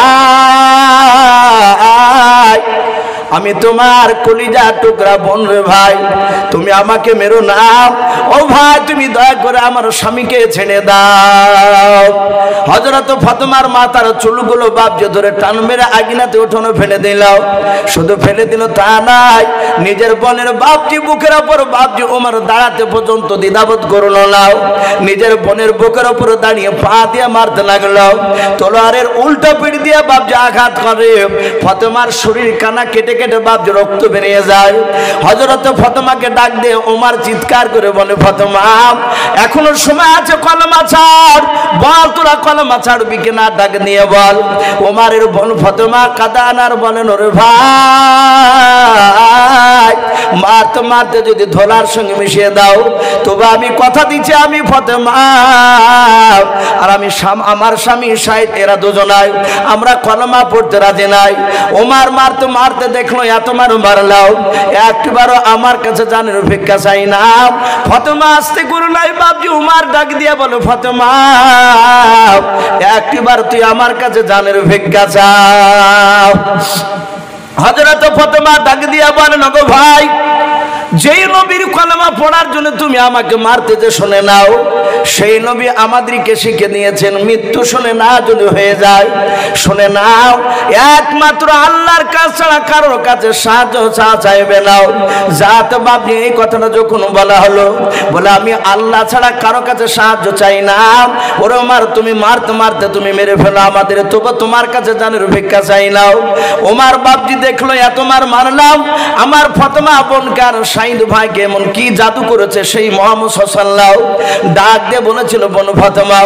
আমি তোমার কলিজা টুকরা বোন রে ভাই, তুমি আমাকে মেরো না। ও ভাই তুমি দয়া করে আমার স্বামীকে ছেড়ে দাও। হযরত ফাতেমার মাথার চুলগুলো বাপজি ধরে টান মেরে আগুনেতে উঠোনে ফেলে দিল। শুধু ফেলে দিল তা নাই, নিজের বোনের বাপজি বুকের উপর বাপজি ওমর দাঁড়াতে পর্যন্ত দ্বিধাবোধ করলো না। নিজের বোনের বুকের উপর দাঁড়িয়ে পা দিয়ে মারতে লাগলো। তলোয়ারের উল্টো পিঠ দিয়ে বাপজি আঘাত করে ফাতেমার শরীর কানা কেটে কেটে বাপজি রক্ত বেরিয়ে যায়। হযরত ফাতেমাকে ডাক দিয়ে ওমর চিৎকার করে বলে, ফাতেমা এখনো সময় আছে, কলমা ছাড়, বল তোরা কলমা ছাড়বি কিনা, ডাক নিয়ে বল। ওমরের বোন ফাতেমা কাঁদানার বলেন, ওরে ভাই মারতে মারতে যদি ধোলার সঙ্গে মিশিয়ে দাও, তবে আমি কথা দিচ্ছি আমি ফাতেমা আর আমি আমার স্বামী শাহিদ, এরা দুজনাই আমরা কলমা পড়তে রাজি নাই। ওমর মারতে মারতে দেখলো এত মারলাও, একবারও আমার কাছে জানের ভিক্ষা চাই না। ফাতেমা আসতে করে নাই বাপজি ওমর ডাক দিয়ে বলো, ফাতেমা একবার তুই আমার কাছে জানের ভিক্ষা চাও। হযরত ফাতেমা ডাক দিয়া বলেন, গো ভাই যেই নবীর কলমা পড়ার জন্য তুমি আমাকে মারতে যে শুনে নাও, সেই নবী আমাদেরকে শিখে দিয়েছেন মৃত্যু শুনে না যদি হয়ে যায়, শুনে নাও একমাত্র আল্লাহর কাছে ছাড়া কারোর কাছে সাহায্য চাইবে নাও। যাতে বাপনি এই কথাটা যখন বলা হলো, বলে আমি আল্লাহ ছাড়া কারো কাছে সাহায্য চাই না। ওরে ওমর তুমি মারতে মারতে তুমি মেরে ফেলো আমাদের, তবু তোমার কাছে জানের ভিক্ষা চাই নাও। ওমর বাপজি দেখলো এত মারলাম, আমার ফাতেমা বোনকে আর শাহিদ ভাইকে এমন কি জাদু করেছে, সেই মুহাম্মদ সাল্লাল্লাহু ডাক দিয়ে বলেছিল, বোন ফাতেমা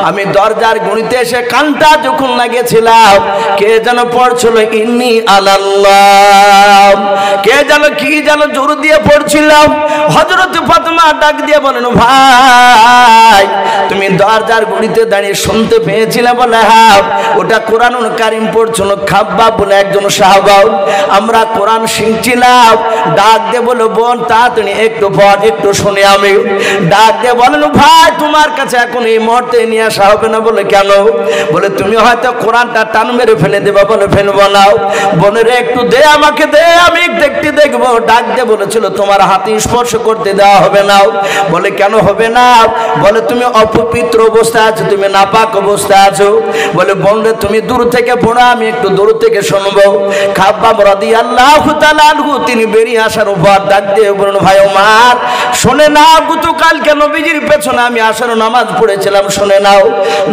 আমি দরজার গুঁড়িতে এসে কানটা যখন লাগিয়েছিলাম, কে যেন পড়ছিল ইন্নী আলাল্লাহ, কে যেন কি যেন জোর দিয়ে পড়ছিলাম। হযরত ফাতেমা ডাক দিয়ে বলেন, ভাই তুমি দরজার গুঁড়িতে দাঁড়িয়ে শুনতে পেয়েছিলে? বলে হ্যাঁ, ওটা কোরআনুল কারীম পড়ছিল খাব্বাব বলে একজন সাহাবা, আমরা কোরআন শিখছিলাম। ডাক দিয়ে বলো, বোন তাড়াতাড়ি একটু পড়, একটু শুনে আমি। ডাক দিয়ে বলেন, ভাই তোমার কাছে এখন এই মুহূর্তে নিয়ে আসা হবে না। বলে কেন? বলে তুমি হয়তো কোরআনটা টান মেরে ফেলে দেবা। বলে ফেলবো না। বোনের একটু দে, আমাকে দে, আমি দেখতে দেখবো। ডাক দিয়ে বলেছিল তোমার হাতে স্পর্শ করতে দেওয়া হবে না। বলে কেন হবে না? বলে তুমি অপবিত্র অবস্থায় আছো, তুমি নাপাক অবস্থায় আছো। বলে বোনরে তুমি দূর থেকে পড়ো, আমি একটু দূর থেকে শুনবো। খাব্বাব রাদিয়াল্লাহু তাআলা আনহু তিনি বেরিয়ে আসার উপর ডাক দিয়ে বলুন, ভাই ওমর শুনে নাও, গতকালকে নবীজির পেছনে আমি আসর নামাজ পড়েছিলাম, শুনে নাও।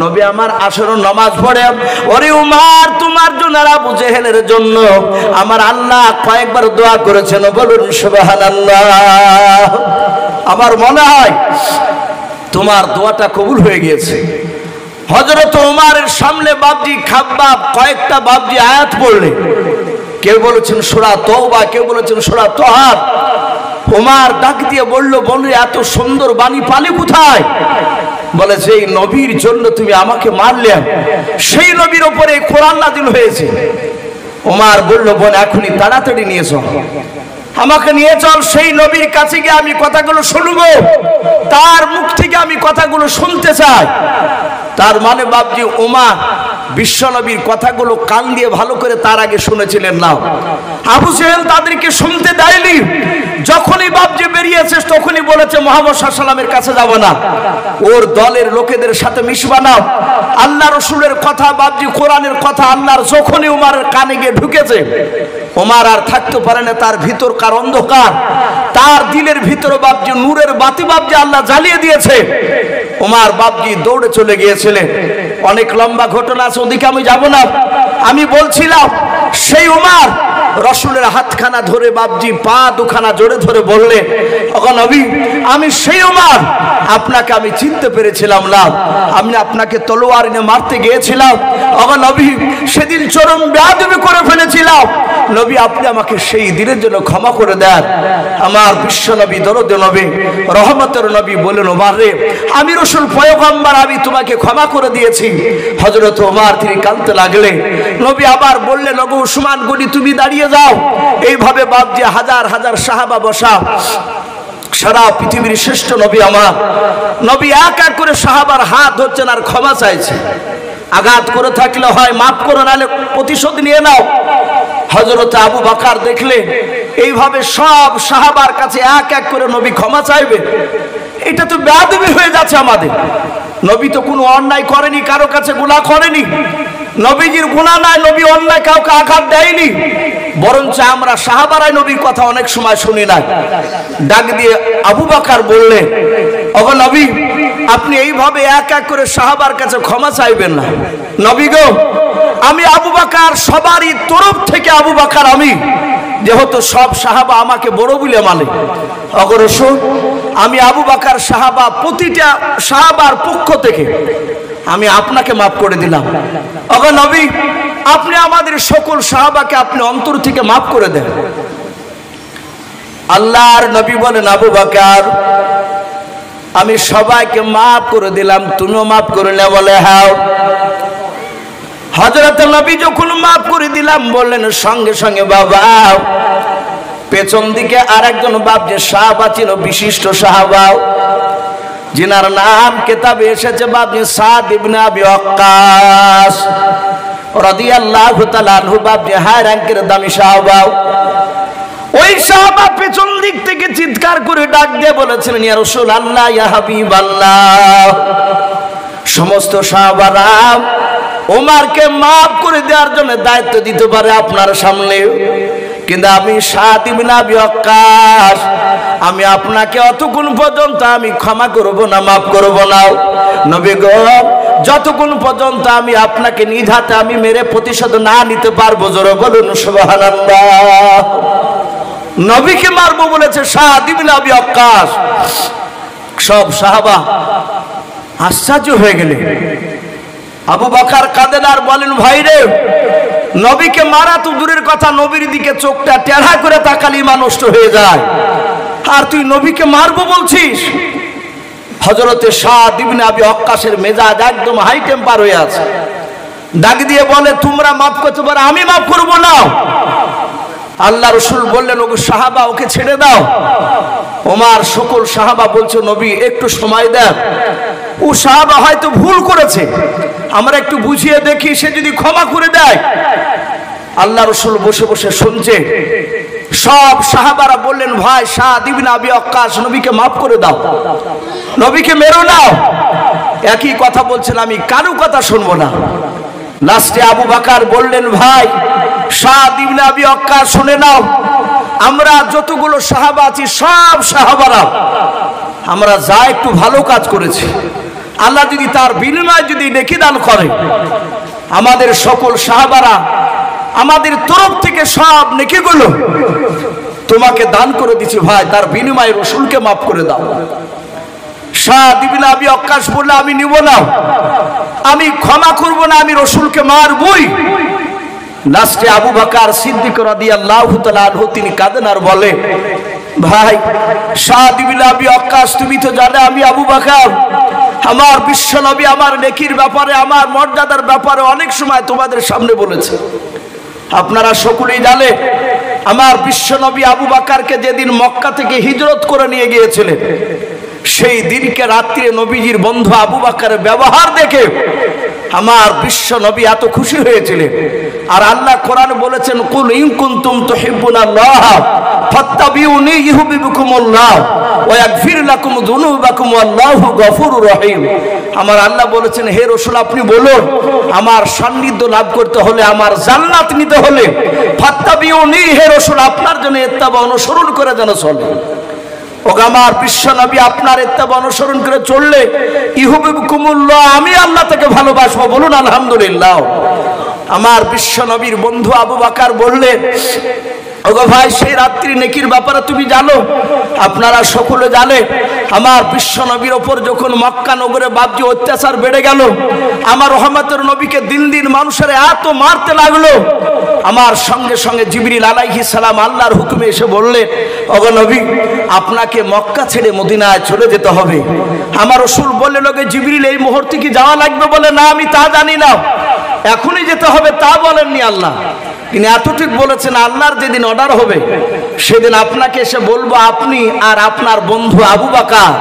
নবী আমার আসর নামাজ পড়ে, ওরে ওমর তোমার জন্য আর আবু জেহেলের জন্য আমার আল্লাহ কয়েকবার দোয়া করেছেন, বলুন সুবহানাল্লাহ। আমার মনে হয় তোমার দোয়াটা কবুল হয়ে গিয়েছে। হযরত ওমরের সামনে বাপজি খাব্বাব কয়েকটা বাপজি আয়াত পড়লে, কেউ বলেছেন সূরা তওবা, কেউ বলেছেন সূরা তাহা। ওমর ডাক দিয়ে বলল, বন্ধু এত সুন্দর বাণী পালি কোথায়? বলে সেই নবীর জন্য তুমি আমাকে মারলে, সেই নবীর উপরে কোরআন নাযিল হয়েছে। ওমর বলল, বোন এখনই তাড়াতাড়ি নিয়ে চল, আমাকে নিয়ে চল, সেই নবীর কাছে গিয়ে আমি কথাগুলো শুনবো, তার মুখ থেকে আমি কথাগুলো শুনতে চাই। তার মানে বাপজি ওমর বিশ্ব নবীর কথাগুলো কান দিয়ে ভালো করে তার আগে শুনেছিলেন না। আবু জেহেল তাদেরকে শুনতে দেয়নি। যখনই বাপজি বেরিয়েছে তখনই বলেছে মুহাম্মদ সাল্লাল্লাহু আলাইহি ওয়াসাল্লামের কাছে যাব না, ওর দলের লোকেদের সাথে মিশবা না। আল্লাহ রসুলের কথা বাপজি কোরআনের কথা আল্লাহর যখনই ওমরের কানে গিয়ে ঢুকেছে, ওমর আর থাকতে পারে না। তার ভিতরকার অন্ধকার, তার দিলের ভিতরে বাপজি নূরের বাতি বাপজি আল্লাহ জ্বালিয়ে দিয়েছে। ওমর বাপজি দৌড়ে চলে গিয়েছিলেন। অনেক লম্বা ঘটনা আছে, ওদিকে আমি যাব না। আমি বলছিলাম সেই ওমর রসুলের হাতখানা ধরে বাপজি পা দুখানা জোরে ধরে বললে, ওগো নবী আমি সেই ওমর, আপনাকে আমি চিনতে পেরেছিলাম না, আমি আপনাকে তলোয়ার নিয়ে মারতে গিয়েছিলাম। ওগো নবী সেদিন চরম বেয়াদবি করে ফেলেছিলাম, নবী আপনি আমাকে সেই দিনের জন্য ক্ষমা করে দেন। আমার বিশ্ব নবী দরদে নবী রহমতের নবী বলেন, ওমর রে আমি রসুল পয়গম্বর, আমি তোমাকে ক্ষমা করে দিয়েছি। হযরত ওমর তিনি কাঁদতে লাগলেন। নবী আবার বললেন, ওগো উসমান গনি তুমি দাঁড়িয়ে যাও। এইভাবে বাপজি হাজার হাজার সাহাবা বসা, সারা পৃথিবীর শ্রেষ্ঠ নবী আমার নবী এক এক করে সাহাবার হাত ধরছেন আর ক্ষমা চাইছে। আঘাত করে থাকলে হয় মাফ করে, নাহলে প্রতিশোধ নিয়ে নাও। হযরত আবু বকর দেখলে এইভাবে সব সাহাবার কাছে এক এক করে নবী ক্ষমা চাইবে, এটা তো বেয়াদবি হয়ে যাচ্ছে আমাদের। নবী তো কোনো অন্যায় করেনি, কারো কাছে গুনাহ করেনি, নবীজির গুনাহ নাই, নবী অন্যায় কাউকে আঘাত দেয়নি। বরঞ্চ আমরা সাহাবারাই নবীর কথা অনেক সময় শুনি না। ডাক দিয়ে আবু বকর বললেন, ওগো নবী আপনি এইভাবে এক এক করে সাহাবার কাছে ক্ষমা চাইবেন না। নবী গো আমি আবু বকর, সবারই তরফ থেকে আবু বকর আমি যেহেতু সব সাহাবা আমাকে বড় বলে মানে, অগ্রস আমি আবু বকর সাহাবা, প্রতিটা সাহাবার পক্ষ থেকে আমি আপনাকে মাফ করে দিলাম। ওগো নবী, আপনি আমাদের সকল সাহাবাকে আপনি অন্তর থেকে মাফ করে দেন। আল্লাহর নবী বলেন, আবু বকর আমি সবাইকে মাফ করে দিলাম, তুমিও মাফ করে না? বলে হ্যাঁ। হযরত নবী যখন মাফ করে দিলাম বললেন, সঙ্গে সঙ্গে বাবা পেছন দিকে আরেকজন বাপ যে সাহাবা ছিল, বিশিষ্ট সাহাবা, যিনার নাম কিতাবে এসেছে বাবনে সাদ ইবনে আবি ওয়াক্কাস রাদিয়াল্লাহু তাআলা আনহু, বাবনে হাই র‍্যাঙ্কের দামি সাহাবা। ওই সাহাবা পেছন দিক থেকে চিৎকার করে ডাক দিয়ে বলেছিলেন, ইয়া রাসূলুল্লাহ, ইয়া হাবিবাল্লাহ। সমস্ত সাহাবারা ওমরকে মাফ করে দেওয়ার জন্য দায়িত্ব দিতে পারে আপনার সামনে, কিন্তু আমি সাদ ইবনে আবি ওয়াক্কাস, আমি আপনাকে অতক্ষণ পর্যন্ত আমি ক্ষমা করব না, মাফ করব না। নবী গো, যতক্ষণ পর্যন্ত আমি আপনাকে নিজ হাতে আমি মেরে প্রতিশোধ না নিতে পারবো, জোরে বলুন সুবহানাল্লাহ। নবীকে মারবো বলেছে সাদ ইবনে আবি ওয়াক্কাস। সব সাহাবা আশ্চর্য হয়ে গেলেন। আবু বকর কাঁদেন আর বলেন, ভাই রে, নবীকে মারা তো দূরের কথা, নবীর দিকে চোখটা টেढ़ा করে তাকালে ইমান নষ্ট হয়ে যায়, আর তুই নবীকে মারবো বলছিস? হযরতে সাদ ইবনে আবি ওয়াক্কাসের মেজাজ একদম হাই টেম্পার হয়ে আছে। ডাক দিয়ে বলে, তোমরা মাফ করতে পারো, আমি মাফ করব না। আল্লাহ রাসূল বললেন, ওগো সাহাবা, ওকে ছেড়ে দাও। ওমর সকল সাহাবা বলছে, নবী একটু সময় দেন, ও সাহাবা হয়তো ভুল করেছে, আমরা একটু বুঝিয়ে দেখি, সে যদি ক্ষমা করে দেয়। আল্লাহ রাসূল বসে বসে শুনছে। সব সাহাবারা বললেন, ভাই সাদ ইবনে আবি ওয়াক্কাস, নবীকে মাফ করে দাও, নবীকে মেরো না। একই কথা বলছেন, আমি কারো কথা শুনবো না। লাস্টে আবু বকর বললেন, ভাই সাদ ইবনে আবি ওয়াক্কাস শুনে নাও, আমরা যতগুলো সাহাবা আছি সব সাহাবারা আমরা যা একটু ভালো কাজ করেছি, আল্লাহ যদি তার বিনিময়ে যদি নেকি দান করে, আমাদের সকল সাহাবারা আমাদের তরফ থেকে সব নেকিগুলো তোমাকে দান করে দিচ্ছি, ভাই তার বিনিময়ে রাসূলকে মাফ করে দাও। সাদ ইবনে আবি ওয়াক্কাস বলল, আমি নিব না, আমি ক্ষমা করব না, আমি রাসূলকে মারবই। লাস্টে আবু বকর সিদ্দিক রাদিয়াল্লাহু তাআলা আনহু তিনি কাঁদেন আর বলে, ভাই সাদ ইবনে আবি ওয়াক্কাস, তুমি তো জানো আমি আবু বকর, আমার বিশ্বনবী আমার নেকির ব্যাপারে, আমার মর্যাদার ব্যাপারে অনেক সময় তোমাদের সামনে বলেছে। আপনারা সকলেই জানেন, আমার বিশ্বনবী আবু বকরকে যেদিন মক্কা থেকে হিজরত করে নিয়ে গিয়েছিলেন, সেই দিনকে রাত্রে নবীজির বন্ধু আবু বকরের ব্যবহার দেখে আমার বিশ্ব নবী এত খুশি হয়েছিলেন। আর আল্লাহ কোরআন বলেছেন, কুল ইন কুনতুম তুহিব্বুনাল্লাহ ফাত্তাবিউনি ইউহিব্বুকুমুল্লাহ ওয়া ইয়াগফির লাকুম যুনুবাকুম ওয়াল্লাহু গফুরুর রহিম। আমার আল্লাহ বলেছেন, হে রাসূল আপনি বলুন, আমার সান্নিধ্য লাভ করতে হলে, আমার জান্নাত নিতে হলে, ফাত্তাবিউনি, হে রাসূল আপনার জন্য ইত্তেবা অনুসরণ করে যেন চলে। ওগো আমার বিশ্ব নবী আপনার ইত্তেবা অনুসরণ করে চললে ইউহিব্বুকুমুল্লাহ, আমি আল্লাহ তাকে ভালোবাসবো, বলুন আলহামদুলিল্লাহ। আমার বিশ্ব নবীর বন্ধু আবু বকর বললেন, ওগো ভাই সেই রাত্রি নেকির ব্যাপারে তুমি জানো, আপনারা সকলে জানে, আমার বিশ্ব নবীর ওপর যখন মক্কা নগরে বাপজি অত্যাচার বেড়ে গেল, আমার রহমতের নবীকে দিন দিন মানুষের এত মারতে লাগলো, আমার সঙ্গে সঙ্গে জিবরিল আলাইহিস সালাম আল্লাহর হুকুমে এসে বললেন, ওগো নবী আপনাকে মক্কা ছেড়ে মদিনায় চলে যেতে হবে। আমার রাসূল বললেন, ওগো জিবরিল এই মুহূর্তে কি যাওয়া লাগবে? বলে, না আমি তা জানি না, এখনই যেতে হবে তা বলেননি আল্লাহ, তিনি এতটুক বলেছেন, আল্লাহর যেদিন অর্ডার হবে সেদিন আপনাকে এসে বলবো, আপনি আর আপনার বন্ধু আবু বকর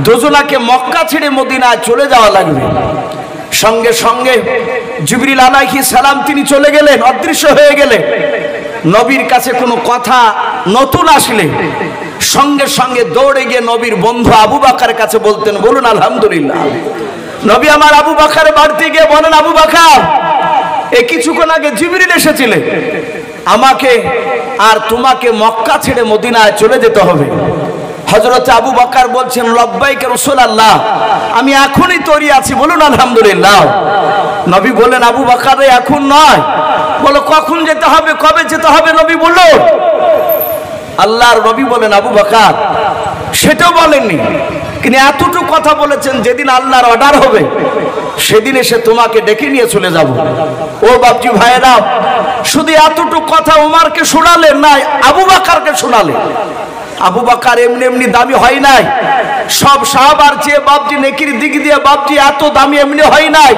দুজনাকে মক্কা ছেড়ে মদিনায় চলে যাওয়া লাগবে। সঙ্গে সঙ্গে জিবরিল আলাইহিস সালাম তিনি চলে গেলেন, অদৃশ্য হয়ে গেলেন। নবীর কাছে কোনো কথা নতুন আসলে সঙ্গে সঙ্গে দৌড়ে গিয়ে নবীর বন্ধু আবু বকরের কাছে বলতেন, বলুন আলহামদুলিল্লাহ। নবী আমার আবু বকরের বাড়িতে গিয়ে বলেন, আবু বকর এই কিছুক্ষণ আগে জিবরিল এসেছিলেন, আমাকে আর তোমাকে মক্কা ছেড়ে মদিনায় চলে যেতে হবে। হযরত আবু বকর বলছেন লব্বাইক রাসূলুল্লাহ, আমি এখনই তৈরি আছি, বলুন আলহামদুলিল্লাহ। নবী বলেন আবু বকর এখন নয়, বলো কখন যেতে হবে, কবে যেতে হবে নবী বলল। আল্লাহর নবী বলেন আবু বকর সেটাও বলেননি, কিন্তু এতটুকু কথা বলেছেন যেদিন আল্লাহর অর্ডার হবে সেদিন এসে তোমাকে ডেকে নিয়ে চলে যাব। ও বাপজি ভাইরা, শুধু এতটুকু কথা ওমরকে শোনালেন না, আবু বকরকে শোনালেন। আবু বকর এমনি এমনি দামি হয় নাই, সব সাহাবার চেয়ে বাপজি নেকির দিক দিয়ে বাপজি এত দামি এমনি হয় নাই।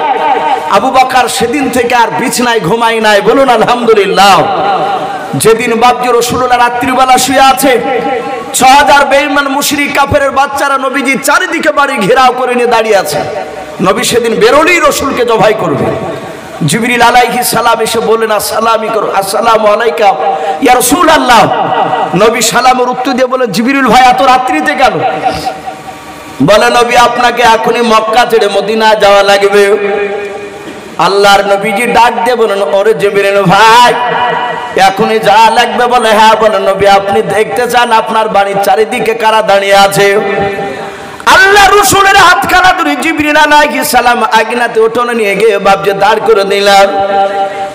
আবু বকর সেদিন থেকে আর বিছনায় ঘুমাই নাই, বলুন আলহামদুলিল্লাহ। যেদিন বাপজি রাসূলুল্লাহ রাত্রিবেলা শুয়ে আছে, ৬০০০ বেঈমান মুশরিক কাফেরের বাচ্চারা নবীজি চারিদিকে বাড়ি ঘেরাও করে নিয়ে দাঁড়িয়ে আছে। নবী সেদিন বেরোলেই রসুলকে জবাই করবে। জিবরিল আলাইহিস সালাম এসে বললেন আসসালামু করো, আসসালামু আলাইকা ইয়া রাসূলুল্লাহ। নবী সালামের উত্তর দিয়ে বলে জিবরিল ভাই এত রাত্রিতে কেন? বলে নবী আপনাকে এখনই মক্কা ছেড়ে মদিনা যাওয়া লাগবে। আল্লাহর নবীজি ডাক দিয়ে বলেন ওরে জিবরিল ভাই এখনই যাওয়া লাগবে? বলে হ্যাঁ। বলে নবী আপনি দেখতে চান আপনার বাড়ির চারিদিকে কারা দাঁড়িয়ে আছে? আল্লাহ রাসূলের হাতখানা ধরে জিবরিল আলাইহিস সালাম আগনাতে উঠোনে নিয়ে গিয়ে বাপজি দাঁড় করে দিলেন।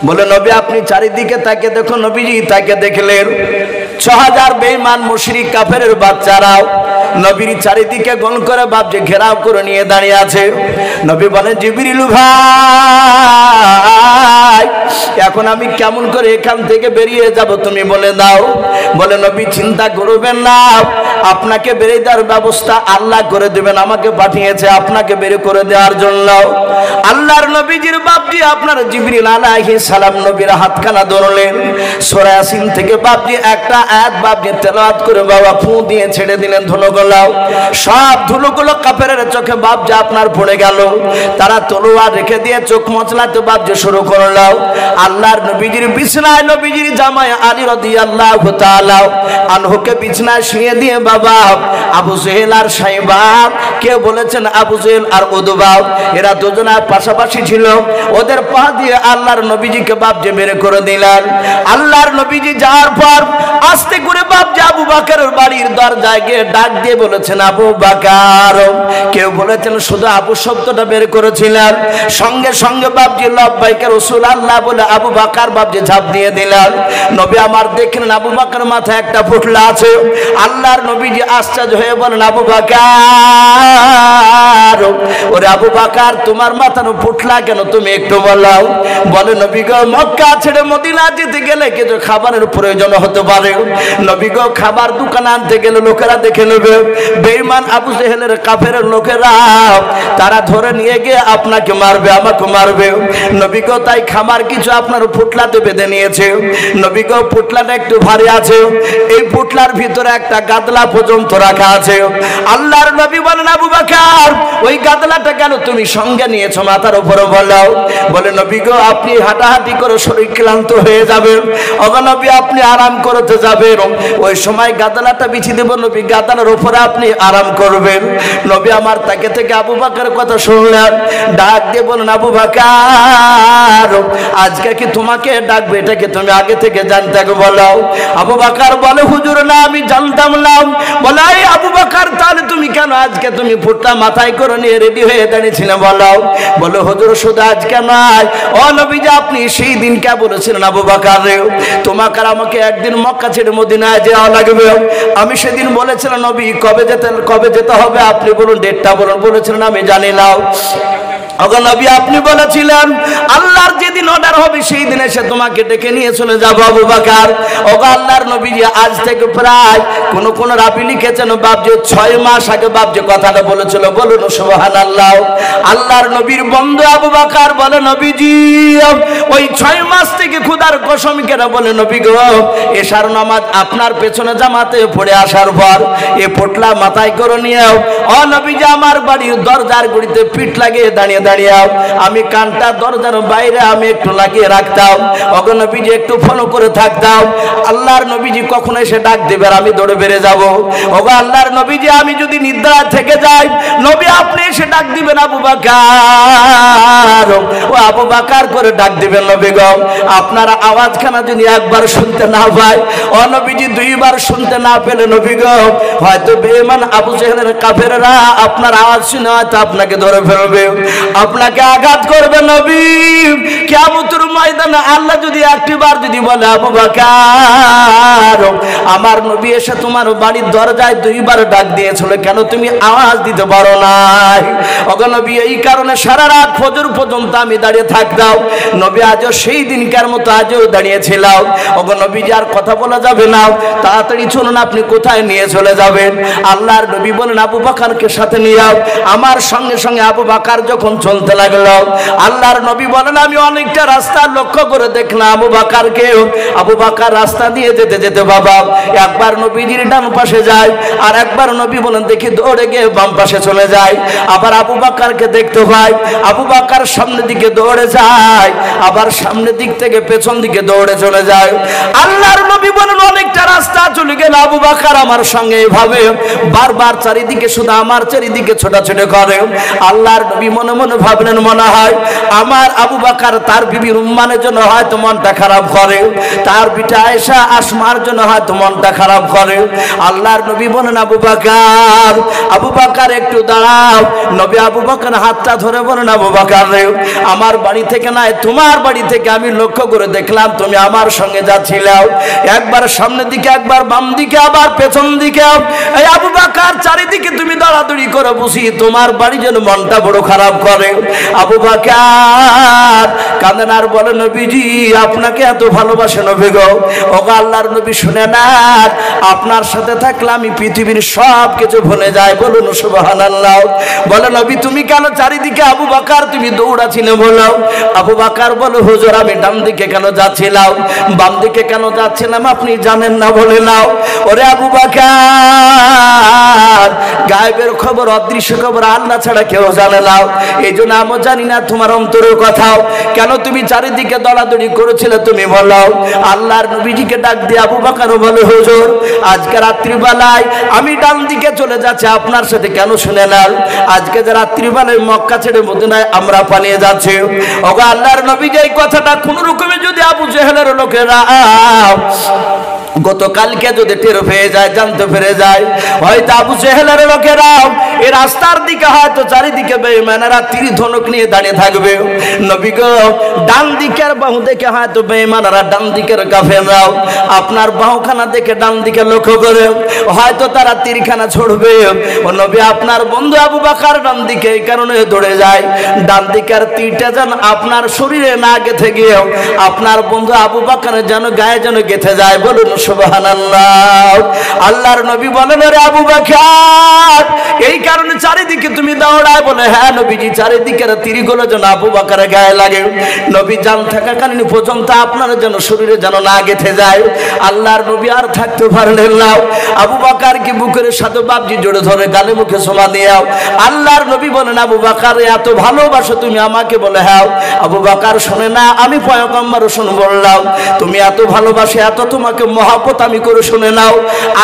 বলে নবী আপনি চারিদিকে তাকে দেখুন। নবীজি তাকে দেখলেন ৬০০০ বেঈমান মুশরিক কাফেরের বাচ্চারাও নবীর চারিদিকে গোল করে বাপজি ঘেরাও করে নিয়ে দাঁড়িয়ে আছে। নবী বলেন জিবরিল ভাই এখন আমি কেমন করে এখান থেকে বেরিয়ে যাব তুমি বলে দাও। বলে নবী চিন্তা করবেন না, আপনাকে বেরিয়ে দেওয়ার ব্যবস্থা আল্লাহ করে দেবেন, আমাকে পাঠিয়েছে আপনাকে বের করে দেওয়ার জন্য। আল্লাহর নবীজির বাপজি আপনার জিবরিল আলাইহিস সালাম নবীর হাতখানা ধরলেন, সূরা ইয়াসিন থেকে বাপজি একটা আয়াত বাপজি তেলাওয়াত করে বাবা ফু দিয়ে ছেড়ে দিলেন ধুলোগুলো। সব ধুলোগুলো কাফেরের চোখে বাপজি আপনার পড়ে গেল। তারা তলোয়ার রেখে দিয়ে চোখ মচলাতে বাপজি শুরু করলো। আল্লাহর নবীজির বিছানায় নবীজির জামাই আলী রাদিয়াল্লাহু তাআলা আনহুকে বিছানায় শুয়ে দিয়ে বাবা আবু জেহেল আর সাইবা, কে বলেছেন আবু জেহেল আর উতবা, এরা দুজনে পাশাপাশি ছিল। ওদের পা দিয়ে আল্লাহর নবীজিকে বাপজি বের করে দিলেন। আল্লাহর নবীজি যাওয়ার পর আস্তে করে বাপজি আবু বকরের বাড়ির দরজায় গিয়ে ডাক দিয়ে বলেছেন আবু বকর। কেউ বলেছেন শুধু আবু শব্দটা বের করেছিলেন, সঙ্গে সঙ্গে বাপজি লব্বাইক রাসূলুল্লাহ বলে আবু বকর বাপজি ঝাঁপ দিয়ে দিলেন। নবী আমার দেখলেন আবু বকর মাথায় একটা ফুটলা আছে। আল্লাহর নবীজি আশ্চর্য হয়ে বলেন আবু বকর, ওরে আবু বকর তোমার মাথার ফুটলা কেন তুমি একটু বলো। বলে নবী গো মক্কা ছেড়ে মদিনা যেতে গেলে কিছু খাবারের প্রয়োজন হতে পারে। নবী গো খাবার দোকান আনতে গেলে লোকেরা দেখে নেবে, বেঈমান আবু জেহেলের কাফেরের লোকেরা তারা ধরে নিয়ে গিয়ে আপনাকে মারবে, আমাকে মারবে। নবী গো তাই খাবার কিছু আপনার ফুটলাতে বেঁধে নিয়েছে। নবী গো ফুটলাটা একটু ভারী আছে, এই ফুটলার ভিতরে একটা গাদলা পর্যন্ত রাখা আছে। আল্লাহর নবী বলেন আবু বকর ওই গাদলাটা কেন তুমি সঙ্গে নিয়েছো মাথার উপরে বলো। বলে নবী গো আপনি হাঁটাহাঁটি করে শরীর ক্লান্ত হয়ে যাবেন, ওগো নবী আপনি আরাম করতে যাবেন, ওই সময় গাদলাটা বিছিয়ে দেব নবী, গাদলার উপরে আপনি আরাম করবেন। নবী আমার তাকে থেকে আবু বকরের কথা শুনলেন, ডাক দিয়ে বলেন আবু বকর আজকে কি তোমাকে ডাকবে এটা কি তুমি আগে থেকে জানতে বলো। আবু বকর বলে হুজুর না আমি জানতাম না। বলে এই আবু বকর তাহলে তুমি কেন আজকে তুমি ফুটটা মাথায় করে নিয়ে রেডি হয়ে দাঁড়িয়েছিলে বলো। বলে হুজুর শুধু আজকে নয়, ও নবী যে আপনি সেই দিন কে বলেছিলেন আবু বকর রে তোমাকে আর আমাকে একদিন মক্কা ছেড়ে মদিনায় যাওয়া লাগবে। আমি সেদিন বলেছিলাম নবী কবে যেতে হবে আপনি বলুন ডেটটা বলুন। বলেছিলেন আমি জানি না। ওগো নবী আপনি বলেছিলেন আল্লাহর যেদিন অর্ডার হবে সেই দিন এসে তোমাকে ডেকে নিয়ে চলে যাবো আবু বকর। ওগো আল্লাহর নবী আজ থেকে প্রায় কোন রাবি লিখেছেন বাপজি ৬ মাস আগে বাপজি কথাটা বলেছিল, বলুন সুবহানাল্লাহ। আল্লাহর নবীর বন্ধু আবু বকর বলে নবীজি ওই ৬ মাস থেকে খোদার কসম কেনা বলে নবী গো এশার নামাজ আপনার পেছনে জামাতে পড়ে আসার পর এ পোটলা মাথায় করে নিয়ে ও নবীজি আমার বাড়ির দরজার গুড়িতে পিঠ লাগিয়ে দাঁড়িয়ে দাঁড়িয়ে আমি কানটা দরজার বাইরে আমি একটু লাগিয়ে রাখতাম, ওগো নবীজি একটু ফলো করে থাকতাম। আল্লাহর নবীজি কখনো এসে ডাক দেবে আমি দৌড়ে বেড়ে যাব। ওগো আল্লাহর নবীজি আমি যদি নিদ্রা থেকে যাই, নবী আপনি এসে ডাক দিবেন আবু বকর, ও আবু বকর করে ডাক দিবেন নবী গো। আপনার আওয়াজখানা যদি একবার শুনতে না পাই, ও নবীজি দুইবার শুনতে না পেলে নবী গো, হয়তো বেঈমান আবু জেহেলের কাফেররা আপনার আওয়াজ শুনে হয়তো আপনাকে ধরে ফেলবে, আপনাকে আঘাত করবে। নবী কিয়ামতের ময়দানে আল্লাহ যদি একটিবার যদি বলে আবু বকর আমার নবী এসে তোমার বাড়ির দরজায় দুইবার ডাক দিয়েছিল, কেন তুমি আওয়াজ দিতে পারো নাই? ওগো নবী এই কারণে সারা রাত ফজর পর্যন্ত আমি দাঁড়িয়ে থাকতাম। নবী আজও সেই দিনকার মতো আজও দাঁড়িয়েছিলাম। ওগো নবীজি আর কথা বলা যাবে না, তাড়াতাড়ি চলুন, আপনি কোথায় নিয়ে চলে যাবেন? আল্লাহর নবী বলেন আবু বকরকে সাথে নিয়ে যাও। আমার সঙ্গে সঙ্গে আবু বকর যখন চলতে লাগলো, আল্লাহর নবী বলেন আমি অনেকটা রাস্তা লক্ষ্য করে দেখলাম আবু বকরকে। আবু বকর রাস্তা দিয়ে যেতে যেতে বাবা একবার নবীজির ডান পাশে যায়, আর একবার নবী বলেন দেখি দৌড়ে গিয়ে বাম পাশে চলে যায়। আবার আবু বকরকে দেখতে পাই, আবু বকর সামনের দিকে দৌড়ে যায়, আবার সামনের দিক থেকে পেছন দিকে দৌড়ে চলে যায়। আল্লাহর নবী বলেন অনেকটা রাস্তা চলে গেল আবু বকর আমার সঙ্গে এভাবে বারবার চারিদিকে শুধু আমার চারিদিকে ছোটাছুটি করে। আল্লাহর নবী মনে মনে ভাবলেন মনে হয় আমার আবু বকর তার বিবি রুম্মানের জন্য হয়তো মনটা খারাপ করে, তার বিটা আয়েশা আসমার জন্য হয়তো মনটা খারাপ করে। আল্লাহর নবী বলেন আবু বকর একটু দাঁড়াও। নবী আবু বকর হাতটা ধরে বলেন আবু বকর রে, আমার বাড়ি থেকে নয় তোমার বাড়ি থেকে আমি লক্ষ্য করে দেখলাম তুমি আমার সঙ্গে যাচ্ছিলে, একবার সামনের দিকে একবার বাম দিকে আবার পেছন দিকে। এই আবু বকর চারিদিকে তুমি দৌড়াদৌড়ি করে বসি, তোমার বাড়ি যেন মনটা বড় খারাপ করে। আবু বকর কাঁদেন আর বলে নবীজি আপনাকে এত ভালোবাসে নবী গো। ওগো আল্লাহর নবী শুনে না, আপনার সাথে থাকলে আমি পৃথিবীর সব কিছু ভুলে যাই। বলুন সুবহানাল্লাহ। বলে নবী তুমি কেন চারিদিকে আবু বকর তুমি দৌড়াছিলে বলো? আবু বকর বলে হুজুর আমি ডান দিকে কেন যাচ্ছিলাম, বাম দিকে কেন যাচ্ছিলাম আপনি জানেন না বলে নাও। ওরে আবু বকর গায়েবের খবর অদৃশ্য খবর আল্লাহ ছাড়া কেউ জানে না, এই জন্য আমি জানি না তোমার অন্তরের কথাও। কেন তুমি চারিদিকে দৌড়াদৌড়ি করেছিলে তুমি বলো? আল্লাহর নবীজিকে ডাক দিয়ে আবু বকর বলে হুজুর আজকে রাত্রিবেলায় আমি ডান দিকে চলে যাচ্ছি, আপনার সাথে কেন শুনে নেন? আজকে যে রাত্রিবেলায় মক্কা ছেড়ে মদিনায় আমরা পালিয়ে যাচ্ছি। ওগো আল্লাহর নবী এই কথাটা কোন রকমে যদি আবু জেহেলের লোকেরা গতকালকে যদি টের পেয়ে যায় জানতে পেরে যায়, হয়তো আবু জেহেলের লোকেরা এই রাস্তার দিকে হয়তো চারিদিকে বেঈমানেরা তীর ধনুক নিয়ে দাঁড়িয়ে থাকবে। নবী গো ডান দিকের বাহু দেখে হয়তো বেঈমানেরা ডান দিকের কাফেররাও আপনার বাহুখানা দেখে ডান দিকে লক্ষ্য করে হয়তো তারা তীরখানা ছড়বে। ও নবী আপনার বন্ধু আবু বকর ডান দিকে এই কারণে দৌড়ে যায়, ডান দিকের তীরটা যেন আপনার শরীরে না গেঁথে গিয়ে আপনার বন্ধু আবু বকরের যেন গায়ে যেন গেঁথে যায়। বলুন সুবহানাল্লাহ। আল্লাহর নবী বলেন রে আবু বকর এই কারণে চারিদিকে তুমি দৌড়ায়? বলে হ্যাঁ নবীজি চারিদিকের তীরগুলো যেন আবু বকরের গায়ে লাগে, নবী জান থাকাকালীন পর্যন্ত আপনার যেন শরীরে যেন না গেঁথে যায়। আল্লাহর নবী আর থাকতে পারলেন না, আবু বকর কি বুকের সাথে বাপজি জোড়ে ধরে গালে মুখে সোমা দিয়ে আল্লাহর নবী বলেন আবু বকর এত ভালোবাসো তুমি আমাকে? বলে হ্যাঁ। আবু বকর শুনে না আমি পয়গম্বর শুনে বললাম তুমি এত ভালোবাসে এত তোমাকে মহব্বত আমি করে শুনে নাও,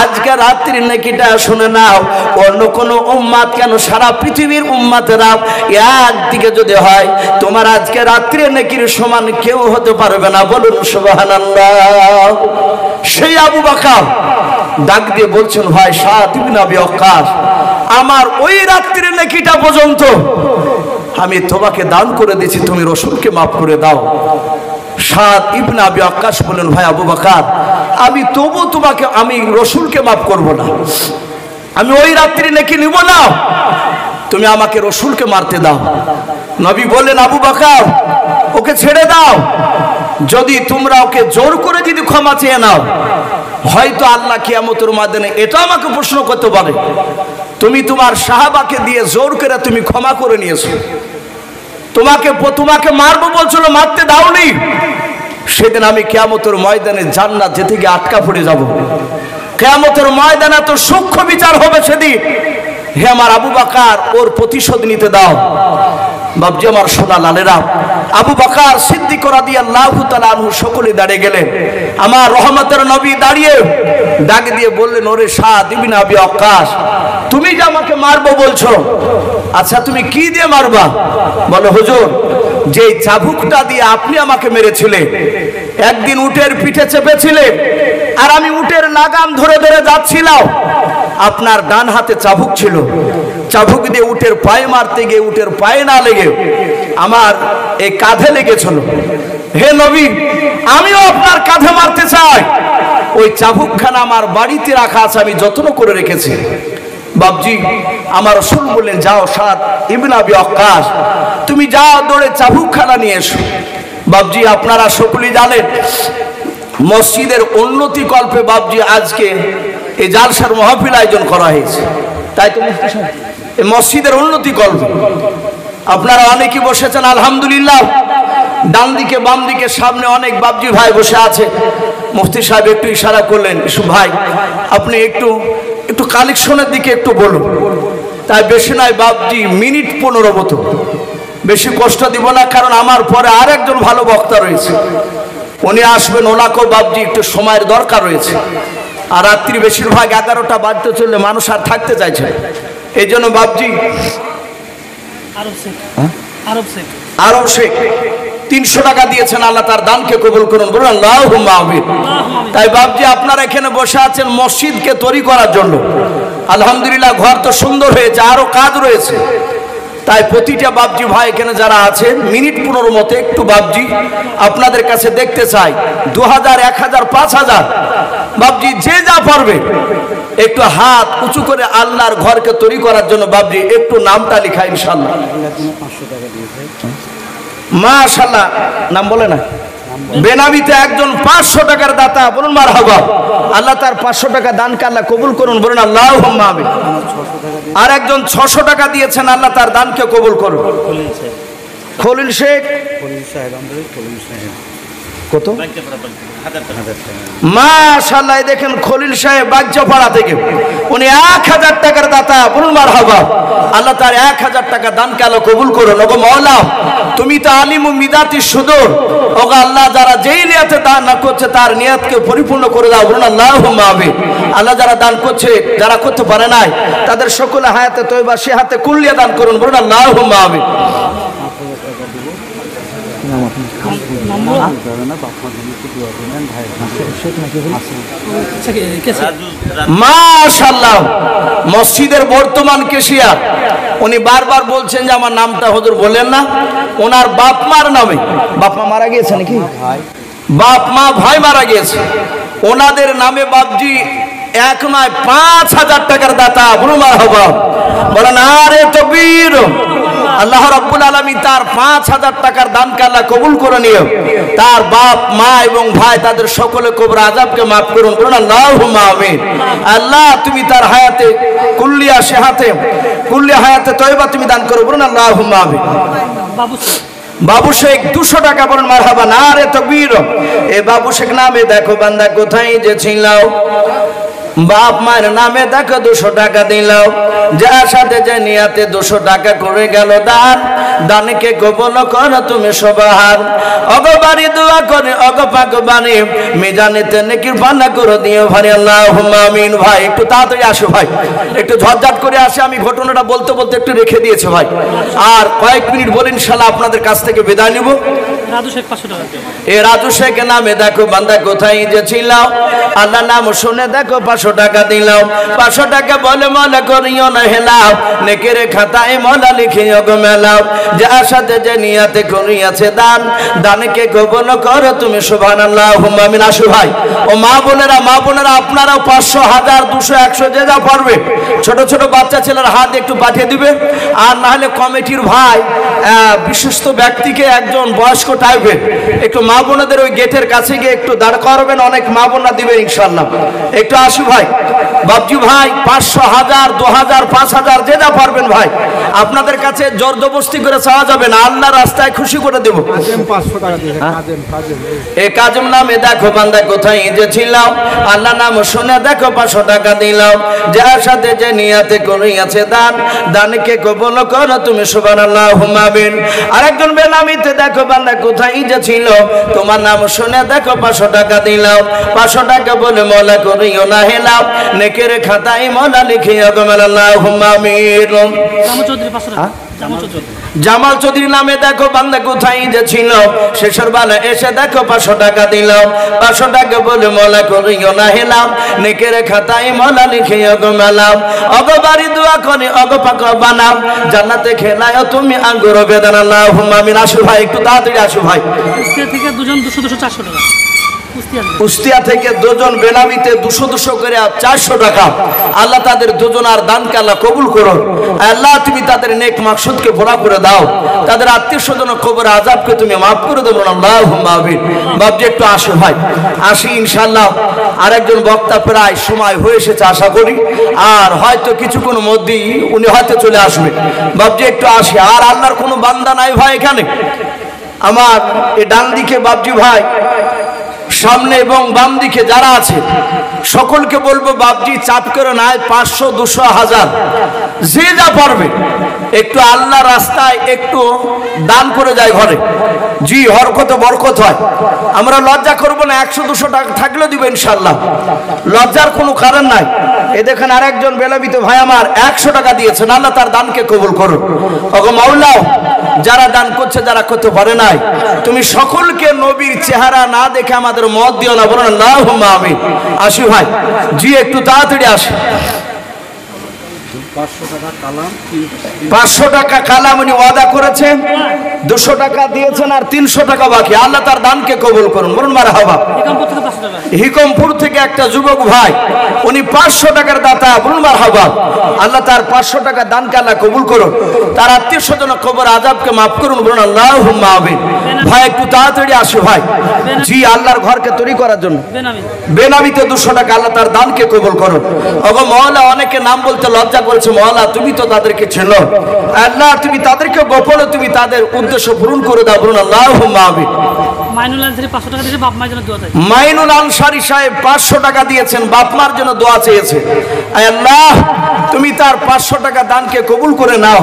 আজকে রাত্রি নেকিটা শুনে নাও। অন্য কোনো উম্মাত কেন সারা পৃথিবীর উম্মাতেরা একদিকে যদি হয় তোমার আজকে রাত্রি নেকির সমান কেউ হতে পারবে না। বলুন সুবহানাল্লাহ। সেই আবু বকর ডাক দিয়ে বলছেন ভাই সাদ ইবনে আবি ওয়াক্কাস আমার ওই রাত্রি নেকিটা পর্যন্ত আমি তোমাকে দান করে দিয়েছি, তুমি রাসূলকে মাফ করে দাও। সাদ ইবনে আবি ওয়াক্কাস বলেন ভাই আবু বকর আমি তবু তোমাকে আমি রাসূলকে মাফ করব না, আমি ওই রাত্রি নেকি নিব না, তুমি আমাকে রাসূলকে মারতে দাও। নবী বললেন আবু বকর ওকে ছেড়ে দাও, যদি তোমরা ওকে জোর করে যদি ক্ষমা চেয়ে নাও হয়তো আল্লাহ কিয়ামতের ময়দানে এটা আমাকে প্রশ্ন করতে পারে তুমি তোমার সাহাবাকে দিয়ে জোর করে তুমি ক্ষমা করে নিয়েছো, তোমাকে মারবো বলছিল মারতে দাওনি, সেদিন আমি কিয়ামতের ময়দানে জান্নাত যেতে গিয়ে আটকা পড়ে যাব। কিয়ামতের ময়দানে তো সূক্ষ্ম বিচার হবে সেদিন। হে আমার আবু বকর ওর প্রতিশোধ নিতে দাও। বাবজি আমার সোনা লালেরা, আবু বকর সিদ্দিক রাদিয়াল্লাহু তাআলা আনহু সকলে দাঁড়িয়ে গেলেন। আমার রহমতের নবী দাঁড়িয়ে ডাক দিয়ে বললেন, ওরে সাদ ইবনে আবি ওয়াক্কাস, তুমি যে আমাকে মারবো বলছো, আচ্ছা তুমি কি দিয়ে মারবা? বলে, হুজুর, যে চাবুকটা দিয়ে আপনি আমাকে মেরেছিলেন, একদিন উটের পিঠে চেপেছিলেন আর আমি উটের লাগাম ধরে ধরে যাচ্ছিলাম, আপনার ডান হাতে চাবুক ছিল, চাবুক দিয়ে উটের পায়ে মারতে গিয়ে উটের পায়ে না লেগে আমার এই কাঁধে লেগেছিল। হে নবী, আমিও আপনার কাঁধে মারতে চাই, ওই চাবুকখানা আমার বাড়িতে রাখা আছে, আমি যত্ন করে রেখেছি। বাবজি আমার রাসূল বললেন, যাও সাদ ইবনে আবি ওয়াক্কাস, তুমি যাও দৌড়ে চাবুকখানা নিয়ে এসো। বাবজি আপনারা সকলেই জানেন মসজিদের উন্নতি কল্পে বাবজি আজকে এই জালসার মাহফিল আয়োজন করা হয়েছে, তাই তো মুফতি সাহেব? এই মসজিদের উন্নতি কল্পে আপনারা অনেকে বসেছেন আলহামদুলিল্লাহ। ডান দিকে বাম দিকে সামনে অনেক বাবজি ভাই বসে আছে। মুফতি সাহেব একটু ইশারা করলেন, ভাই আপনি একটু একটু কালেকশনের দিকে একটু বলুন। তাই বেশি নয় বাবজি, মিনিট 15 মতো, বেশি কষ্ট দিব না, কারণ আমার পরে আর একজন ভালো বক্তা রয়েছে, উনি আসবেন, ওনাকেও বাবজি একটু সময়ের দরকার রয়েছে। আর রাত্রি বেশিরভাগ 11টা বাজতে চললে মানুষ আর থাকতে চাইছে, এই জন্য বাবজি আরব শেখ 300 টাকা দিয়েছেন, আল্লাহ তার দানকে কবুল করুন, বলুন আল্লাহুম্মা আমিন। তাই বাবজি আপনারা এখানে বসে আছেন মসজিদকে তৈরি করার জন্য, আলহামদুলিল্লাহ ঘর তো সুন্দর হয়েছে, আরো কাজ রয়েছে। তাই প্রতিটা বাবজি ভাই এখানে যারা আছে মিনিট 15 মতো একটু বাবজি আপনাদের কাছে দেখতে চাই, 2000, 1000, 5000 বাবজি যে যা পারবে একটু হাত উঁচু করে আল্লাহর ঘরকে তৈরি করার জন্য বাবজি একটু নামটা লেখা ইনশাআল্লাহ। মাশাআল্লাহ, নাম বলে না, বেনামিতে একজন 500 টাকার দাতা, বলুন মারহাবা। আল্লাহ তার 500 টাকা দানকে আল্লাহ কবুল করুন, বলুন আল্লাহুম্মা আমিন। আর একজন 600 টাকা দিয়েছেন, আল্লাহ তার দানকে কবুল করুন। খলিল শেখ কত? মাশাআল্লাহ, দেখেন খলিল সাহেব বাগজাপাড়া থেকে, উনি 1000 টাকার দাতা, বলুন মারহাবা। আল্লাহ তার 1000 টাকা দানকে আল্লাহ কবুল করুন। ওগো মাওলা, তুমি তো আলিমু মিদাতি সুদূর, ওগো আল্লাহ যারা যেই নিয়তে দান না করছে তার নিয়তকে পরিপূর্ণ করে দাও, বলুন আল্লাহুম্মা আমিন। আল্লাহ যারা দান করছে, যারা করতে পারে নাই, তাদের সকলে হায়াতে তয়বা সে হাতে কুল্লিয়া দান করুন, বলুন আল্লাহুম্মা আমিন। মাশাআল্লাহ, মসজিদের বর্তমান কেশিয়ার, উনি বারবার বলছেন যে আমার নামটা হুজুর বলেন না, ওনার বাপ মার নামে, বাপ মা মারা গিয়েছে নাকি? বাপ মা ভাই মারা গিয়েছে, ওনাদের নামে বাবজি 1 নয় 5000 টাকার দাতা, বলুন মারহাবা, বলেন আরে তাকবীর। আল্লাহ রাব্বুল আলামিন তার 5000 টাকার দানকে আল্লাহ কবুল করে নিও, তার বাপ মা এবং ভাই তাদের সকলে কবর আযাবকে maaf করুন, বলুন আল্লাহুম্মা আমিন। আল্লাহ তুমি তার হায়াতে কুল্লিয়া সেহাতে কুল্লিয়া হায়াতে তয়বা তুমি দান করো, বলুন আল্লাহুম্মা আমিন। বাবু শেখ 200 টাকা, বলুন মারহাবা, নারে তাকবীর। এই বাবু শেখ নামে দেখো বান্দা কোথায় যে ছিলাও, বাপ মায়ের নামে দেখো 200 টাকা দিলাও, যার সাথে যে নিয়াতে 200 টাকা করে গেল দান, দানকে কবুল করো তুমি সবার। অগবারি দোয়া করে অগপাক বাণী মিজানেতে নেকির পান্না করে দিও ভাই, আল্লাহুম্মা আমিন। ভাই একটু তাড়াতাড়ি আসো ভাই, একটু ঝটঝট করে আসে, আমি ঘটনাটা বলতে বলতে একটু রেখে দিয়েছে ভাই, আর কয়েক মিনিট বলে ইনশাআল্লাহ আপনাদের কাছ থেকে বিদায় নিব। রাজু শেখ 500 টাকা, এ রাজু শেখ নামে দেখো বান্দা কোথায় যে ছিলাও, আল্লাহ নাম শুনে দেখো 500 টাকা দিলাম, 500 টাকা বলে মনে করিও না হেলাও, নেকের খাতায় মলা লিখিও গো মেলাও, যার সাথে যে নিয়াতে করিয়াছে দান, দানকে কবুল করো তুমি সুবহানাল্লাহুম্মা আমিন। আসো ভাই ও মা বোনেরা, মা বোনেরা আপনারাও 500, 1000, 200, 100 যে যা পারবে, ছোট ছোট বাচ্চা ছেলের হাত একটু পাঠিয়ে দিবে, আর না হলে কমিটির ভাই বিশিষ্ট ব্যক্তিকে একজন বয়স্ক টাইপের একটু মা বোনদের ওই গেটের কাছে গিয়ে একটু দাঁড় করাবেন, অনেক মা বোনরা দিবে ইনশাআল্লাহ। একটু আসো ভাই। বাবজি ভাই 500, 1000, 2000, 5000 যে যা পারবেন ভাই, আপনাদের কাছে জোরজবরদস্তি করে চাওয়া যাবে না, আল্লাহ রাস্তায় খুশি করে দেব। এ কাজম নামে দেখো বান্দা কোথায় যে ছিলাম, আল্লাহ নাম শুনে দেখো 500 টাকা দিলাম, যার সাথে যে নিয়াতে করিয়াছে দান, দানকে কবুল করো তুমি সুবহানাল্লাহুম্মা আমিন। আরেকজন বেনামিতে দেখো বান্দা কোথায় যে ছিল, তোমার নাম শুনে দেখো 500 টাকা দিলাম, 500 টাকা বলে মওলা করিও না হেলাম, নেকের খাতায় মওলা লিখিও গো আল্লাহুম্মা আমিন। জামাল চৌধুরী নামে দেখো বান্দা কোথায় যে ছিল, শেষের বেলা এসে দেখো 500 টাকা দিলাম, 500 টাকা বলে মওলা করিও না হেলাম, নেকের খাতায় মওলা লিখিও গো মেলাম, অগো বাড়ি দোয়া করে অগো পাক বানাম, জান্নাতে খেলায় তুমি আঙ্গুর বেদানা আল্লাহুম্মা আমিন। আসো ভাই, একটু তাড়াতাড়ি আসো ভাই। কুষ্টিয়া থেকে দুজন 200 400 টাকা, কুষ্টিয়া থেকে দুজন বেনামিতে 200 করে 400 টাকা, আল্লাহ তাদের দুজনার দানকে আল্লাহ কবুল করো। আল্লাহ তুমি তাদের নেক মাকসুদকে পুরা করে দাও, তাদের আত্মীয় স্বজন কবর আযাবকে তুমি মাফ করে দেবো আল্লাহুম্মা আমিন। বাবজি একটু আসো ভাই, আসি ইনশাআল্লাহ। আরেকজন বক্তা প্রায় সময় হয়ে এসেছে আশা করি, আর হয়তো কিছুক্ষণ মধ্যেই উনি হয়তো চলে আসবেন। বাবজি একটু আসি। আর আল্লাহর কোনো বান্দা নাই ভাই এখানে? আমার এই ডান দিকে বাবজি ভাই, সামনে এবং বাম দিকে যারা আছে সকলকে বলবো বাবজি চাপ করে নাই, 500, 200, 1000 যে যা পারবে একটু আল্লাহ রাস্তায় একটু দান করে যায় ঘরে, জি হরকত বরকত হয়। আমরা লজ্জা করব না, 100, 200 টাকা থাকলে দিব ইনশাআল্লাহ, লজ্জার কোনো কারণ নাই। এই দেখেন আরেকজন বেলাবিত ভাই আমার 100 টাকা দিয়েছেন, আল্লাহ তার দানকে কবুল করুন। ওগো মাওলা, যারা দান করছে যারা করতে পারে নাই, তুমি সকলকে নবীর চেহারা না দেখে আমাদের মত দিও না, বলুন আল্লাহুম্মা আমিন। আসি ভাই, জি একটু তাড়াতাড়ি আসি। 500 টাকা কালাম উনি ওয়াদা করেছেন, 200 টাকা দিয়েছেন আর 300 টাকা বাকি, আল্লাহ তার দানকে কবুল করুন, বলুন মারহাবা। হিকমপুর থেকে একটা যুবক ভাই, উনি 500 টাকার দাতা, বলুন মারহাবা। আল্লাহ তার 500 টাকা দানকে আল্লাহ কবুল করুন, তার আত্মীয় স্বজন কবর আযাবকে মাফ করুন, বলুন আল্লাহুম্মা আমিন। ভাই একটু তাড়াতাড়ি আসো ভাই, জি আল্লাহর ঘরকে তৈরি করার জন্য বেনামিতে 200 টাকা, আল্লাহ তার দানকে কবুল করুন। ওগো মাওলা, অনেকে নাম বলতে লজ্জা করেছে, মাওলা তুমি তো তাদেরকে চেনো, আল্লাহ তুমি তাদেরকে গোপনে তুমি তাদের উদ্দেশ্য পূরণ করে দাও, বলুন আল্লাহুম্মা আমিন। মাইনুল আনসারী 500 টাকা দিয়েছে, বাপ মায়ের জন্য দোয়া চাই। মাইনুল আনসারী সাহেব 500 টাকা দিয়েছেন, বাপ মার জন্য দোয়া চেয়েছে। আল্লাহ তুমি তার 500 টাকা দানকে কবুল করে নাও,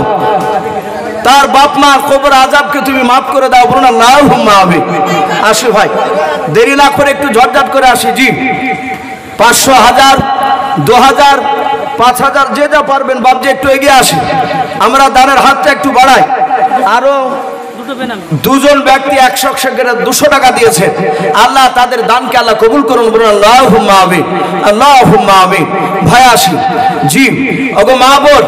তার বাপ মা কবর আযাবকে তুমি মাফ করে দাও, বলুন আল্লাহুম্মা আমিন। আসি ভাই, দেরি না করে একটু ঝটঝট করে আসি। জি 500, 1000, 2000, 5000 যে যা পারবেন বাবজি একটু এগিয়ে আসি, আমরা দানের হাতটা একটু বাড়াই। আরো দুজন ব্যক্তি 100 করে 200 টাকা দিয়েছে, আল্লাহ তাদের দানকে আল্লাহ কবুল করুন, বলুন আল্লাহুম্মা আমিন, আল্লাহুম্মা আমিন। ভাই আসি। জি ওগো মা বোন,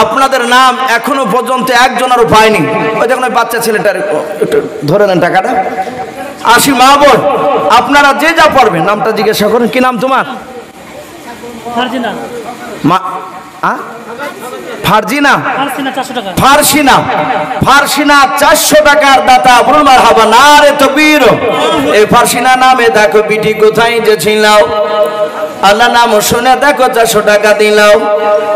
আপনাদের নাম এখনো পর্যন্ত একজনেরও পাইনি, ওই দেখুন ওই বাচ্চা ছেলেটার একটু ধরে নেন টাকাটা। আসি মা বোন, আপনারা যে যা পারবেন নামটা জিজ্ঞাসা করুন। কি নাম তোমার? ফারজিনা। ফারজিনা, ফারসিনা, ফারসিনা 400 টাকার দাতা, বলুন মারহাবা, নারে তাকবীর। এই ফারসিনা নামে দেখো বিটি কোথায় যে ছিলাও, আল্লাহ নাম শুনে দেখো 400 টাকা দিলাও,